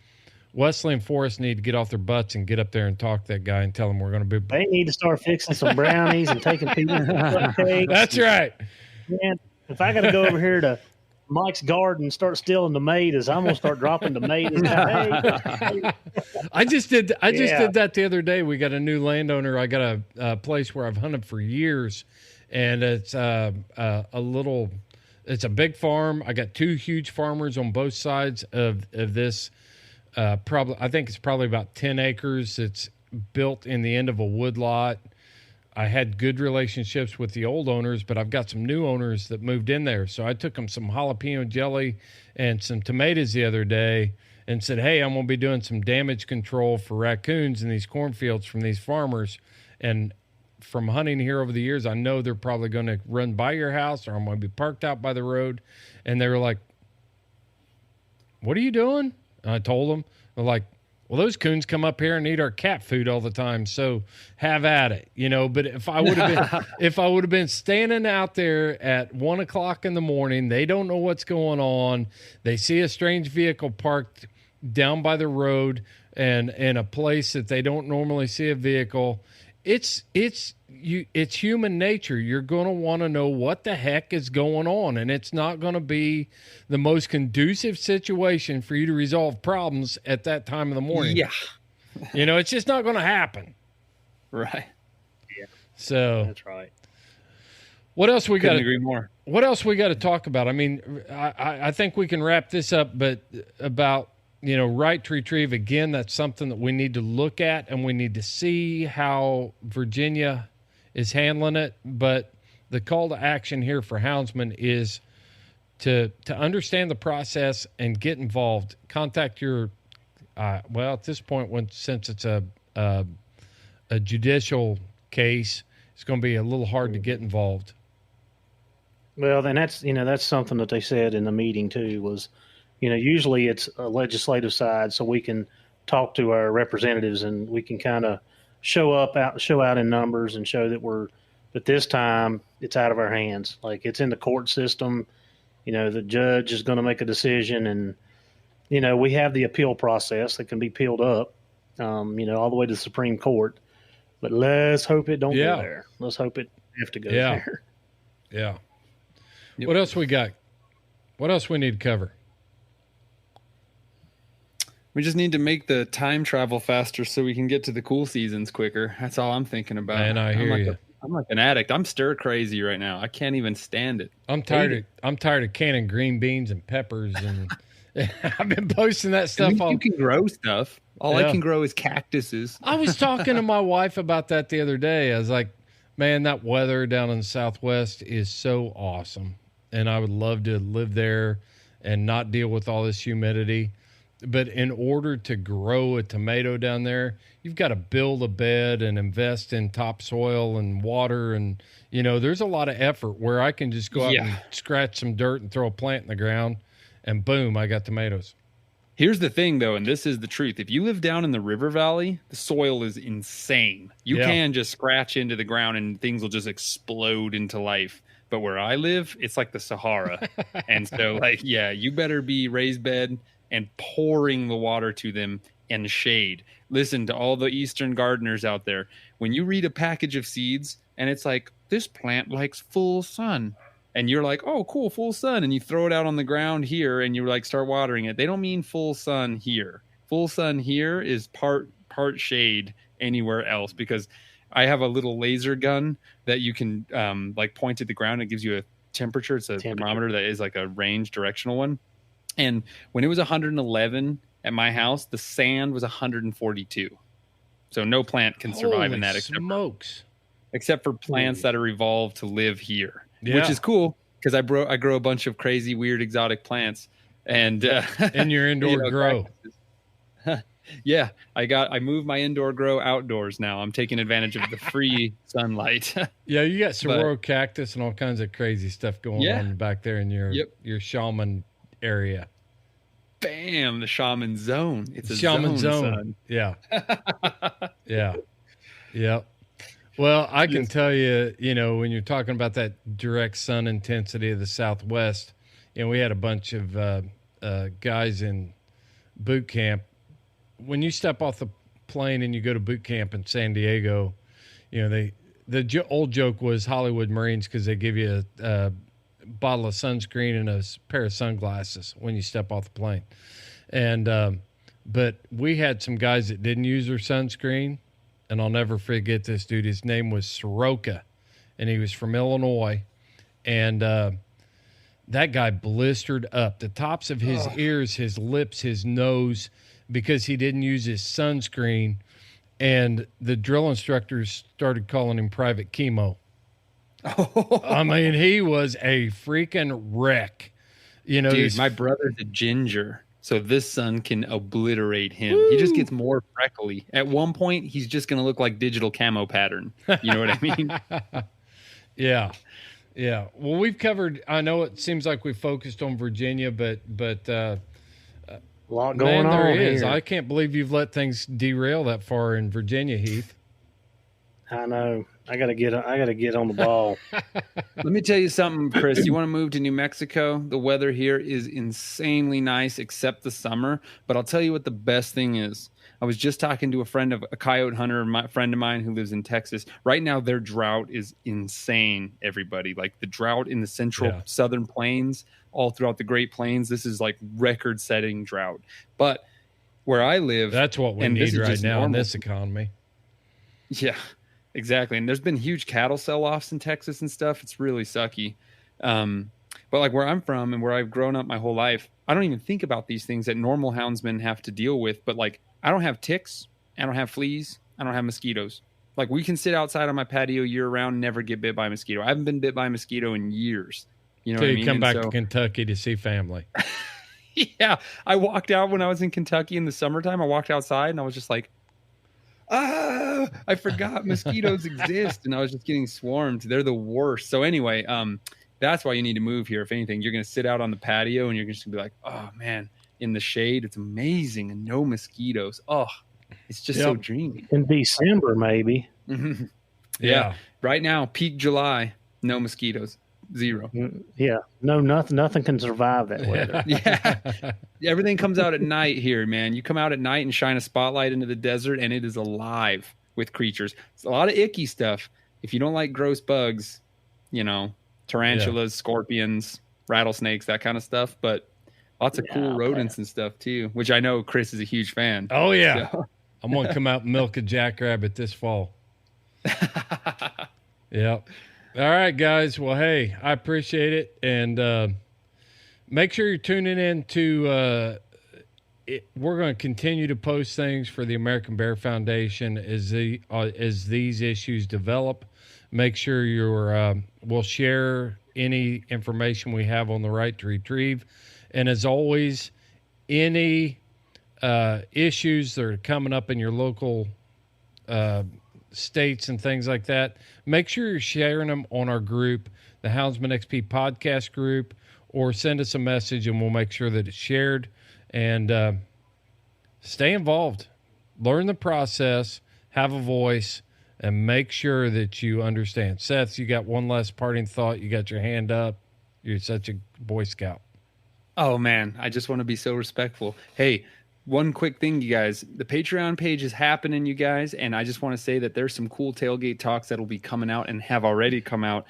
Wesley and Forrest need to get off their butts and get up there and talk to that guy and tell him we're going to be. They need to start fixing some brownies and taking people to cupcakes. That's right. Man, if I got to go over here to Mike's garden, start stealing the tomatoes. I'm gonna start dropping tomatoes. Hey. I just did that the other day. We got a new landowner. I got a place where I've hunted for years, and it's it's a big farm. I got 2 huge farmers on both sides of this. I think it's probably about 10 acres. It's built in the end of a wood lot. I had good relationships with the old owners, but I've got some new owners that moved in there. So I took them some jalapeno jelly and some tomatoes the other day and said, hey, I'm going to be doing some damage control for raccoons in these cornfields from these farmers. And from hunting here over the years, I know they're probably going to run by your house or I'm going to be parked out by the road. And they were like, what are you doing? And I told them, they're like, well, those coons come up here and eat our cat food all the time, so have at it, But if I would have been standing out there at 1 o'clock in the morning, they don't know what's going on. They see a strange vehicle parked down by the road and in a place that they don't normally see a vehicle. It's human nature. You're going to want to know what the heck is going on, and it's not going to be the most conducive situation for you to resolve problems at that time of the morning. Yeah. It's just not going to happen. Right. Yeah. So that's right. What else we got? Couldn't agree more. What else we got to talk about? I mean, I think we can wrap this up, but about right to retrieve, again, that's something that we need to look at, and we need to see how Virginia is handling it. But the call to action here for Houndsmen is to understand the process and get involved. Contact your, at this point, since it's a judicial case, it's going to be a little hard to get involved. Well, then that's something that they said in the meeting too, was, usually it's a legislative side, so we can talk to our representatives and we can kind of show out in numbers and show that but this time it's out of our hands. Like, it's in the court system. The judge is going to make a decision, and, we have the appeal process that can be peeled up, all the way to the Supreme Court. But let's hope it don't go there. Let's hope it have to go there. Yeah. Yep. What else we got? What else we need to cover? We just need to make the time travel faster so we can get to the cool seasons quicker. That's all I'm thinking about. Man, I hear you. I'm like an addict. I'm stir crazy right now. I can't even stand it. I'm tired of canning green beans and peppers, and I've been posting that stuff. You can grow stuff. All I can grow is cactuses. I was talking to my wife about that the other day. I was like, man, that weather down in the Southwest is so awesome, and I would love to live there and not deal with all this humidity. But in order to grow a tomato down there, you've got to build a bed and invest in topsoil and water. And, there's a lot of effort where I can just go out and scratch some dirt and throw a plant in the ground, and boom, I got tomatoes. Here's the thing, though, and this is the truth. If you live down in the river valley, the soil is insane. You can just scratch into the ground and things will just explode into life. But where I live, it's like the Sahara. And so, you better be raised bed and pouring the water to them and shade. Listen to all the Eastern gardeners out there. When you read a package of seeds and it's like, this plant likes full sun, and you're like, oh, cool, full sun, and you throw it out on the ground here and you start watering it, they don't mean full sun here. Full sun here is part shade anywhere else, because I have a little laser gun that you can point at the ground. It gives you a temperature. It's a thermometer that is like a range directional one. And when it was 111 at my house, the sand was 142. So no plant can survive in that except for plants that are evolved to live here, which is cool, because I grow a bunch of crazy, weird, exotic plants. And in your indoor grow. Yeah, I moved my indoor grow outdoors now. I'm taking advantage of the free sunlight. Yeah, you got saguaro cactus and all kinds of crazy stuff going on back there in your shaman area. Bam, the shaman zone. It's a shaman zone. Son. Yeah. Yeah. Yep. Well, I can tell you, when you're talking about that direct sun intensity of the Southwest, we had a bunch of guys in boot camp. When you step off the plane and you go to boot camp in San Diego, the old joke was Hollywood Marines, because they give you bottle of sunscreen and a pair of sunglasses when you step off the plane. And but we had some guys that didn't use their sunscreen, and I'll never forget this dude. His name was Soroka, and he was from Illinois, and that guy blistered up the tops of his ears, his lips, his nose, because he didn't use his sunscreen. And the drill instructors started calling him Private Chemo. I mean, he was a freaking wreck. You know, dude, my brother's a ginger, so this sun can obliterate him. Woo! He just gets more freckly. At one point, he's just going to look like digital camo pattern. You know what I mean? Yeah. Yeah. Well, we've covered, I know it seems like we focused on Virginia, but a lot going on there is. here. I can't believe you've let things derail that far in Virginia, Heath. I know. I gotta get on the ball. Let me tell you something, Chris. You want to move to New Mexico? The weather here is insanely nice, except the summer. But I'll tell you what the best thing is. I was just talking to a coyote hunter, friend of mine who lives in Texas. Right now, their drought is insane, everybody. Like the drought in the southern plains, all throughout the Great Plains. This is like record-setting drought. But where I live... That's what we need right now in this economy. Yeah, exactly. And there's been huge cattle sell-offs in Texas and stuff. It's really sucky. But like where I'm from and where I've grown up my whole life, I don't even think about these things that normal houndsmen have to deal with. But like, I don't have ticks, I don't have fleas, I don't have mosquitoes. Like we can sit outside on my patio year round, never get bit by a mosquito. I haven't been bit by a mosquito in years. You know what I mean? You come back to Kentucky to see family. Yeah. I walked out when I was in Kentucky in the summertime. I walked outside and I was just like, I forgot mosquitoes exist. And I was just getting swarmed. They're the worst. So anyway, that's why you need to move here. If anything, you're going to sit out on the patio and you're just going to be like, oh man, in the shade, it's amazing. And no mosquitoes. Oh, it's just so dreamy. In December, maybe. Mm-hmm. Yeah. Right now, peak July, no mosquitoes. Zero. Yeah. No, nothing can survive that weather. Yeah. Everything comes out at night here, man. You come out at night and shine a spotlight into the desert and it is alive with creatures. It's a lot of icky stuff. If you don't like gross bugs, you know, tarantulas, scorpions, rattlesnakes, that kind of stuff, but lots of cool rodents and stuff too, which I know Chris is a huge fan. Oh yeah. So. I'm going to come out and milk a jackrabbit this fall. Yep. All right, guys. Well, hey, I appreciate it. And make sure you're tuning in to we're going to continue to post things for the American Bear Foundation as these issues develop. Make sure we'll share any information we have on the right to retrieve. And as always, any issues that are coming up in your local states and things like that, make sure you're sharing them on our group, the Houndsman XP podcast group, or send us a message and we'll make sure that it's shared. And stay involved, learn the process, have a voice, and make sure that you understand. Seth, you got one last parting thought. You got your hand up. You're such a Boy Scout. Oh man, I just want to be so respectful. Hey, one quick thing, you guys. The Patreon page is happening, you guys, and I just want to say that there's some cool tailgate talks that will be coming out and have already come out.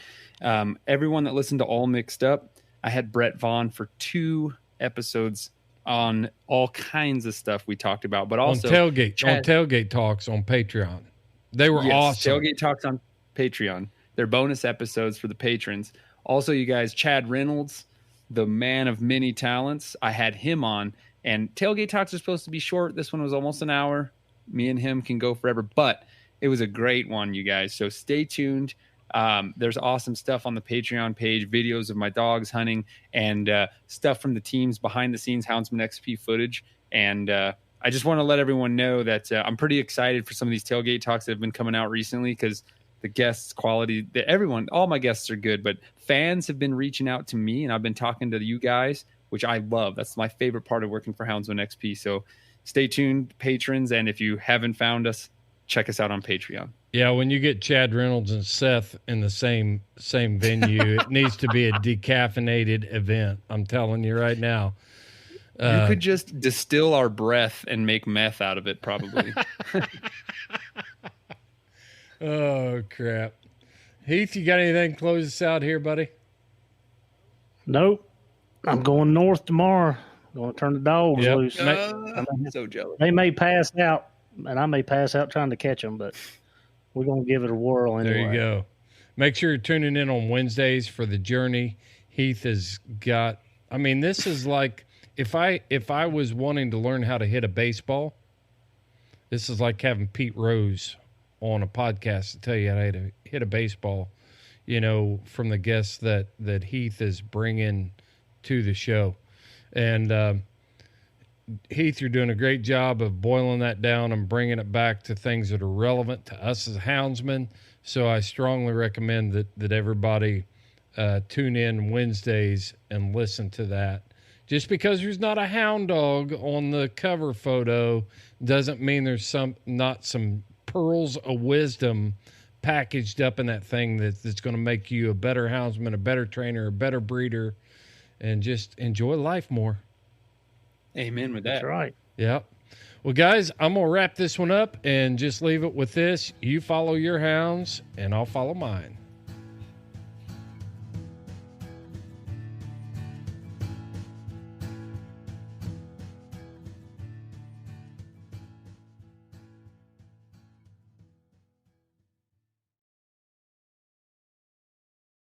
Everyone that listened to All Mixed Up, I had Brett Vaughn for 2 episodes on all kinds of stuff we talked about, but also on tailgate talks on Patreon. They were awesome. Tailgate talks on Patreon. They're bonus episodes for the patrons. Also, you guys, Chad Reynolds, the man of many talents, I had him on. And tailgate talks are supposed to be short. This one was almost an hour. Me and him can go forever, but it was a great one, you guys. So stay tuned. There's awesome stuff on the Patreon page, videos of my dogs hunting and stuff from the teams behind the scenes, Houndsman XP footage. And I just want to let everyone know that I'm pretty excited for some of these tailgate talks that have been coming out recently because the guests quality, all my guests are good, but fans have been reaching out to me and I've been talking to you guys, which I love. That's my favorite part of working for Houndsman XP. So stay tuned, patrons. And if you haven't found us, check us out on Patreon. Yeah, when you get Chad Reynolds and Seth in the same venue, it needs to be a decaffeinated event. I'm telling you right now. You could just distill our breath and make meth out of it, probably. Oh, crap. Heath, you got anything to close us out here, buddy? Nope. I'm going north tomorrow. Going to turn the dogs Yep. loose. I'm so jealous. They may pass out, and I may pass out trying to catch them, but we're going to give it a whirl anyway. There you go. Make sure you're tuning in on Wednesdays for the journey. Heath has got, I mean, this is like, if I was wanting to learn how to hit a baseball, this is like having Pete Rose on a podcast to tell you how to hit a baseball, you know, from the guests that Heath is bringing to the show. And Heath, you're doing a great job of boiling that down and bringing it back to things that are relevant to us as houndsmen. So I strongly recommend that everybody tune in Wednesdays and listen to that. Just because there's not a hound dog on the cover photo doesn't mean there's not some pearls of wisdom packaged up in that thing that's going to make you a better houndsman, a better trainer, a better breeder, and just enjoy life more. Amen with that. That's right. Yep. Well, guys, I'm going to wrap this one up and just leave it with this. You follow your hounds, and I'll follow mine.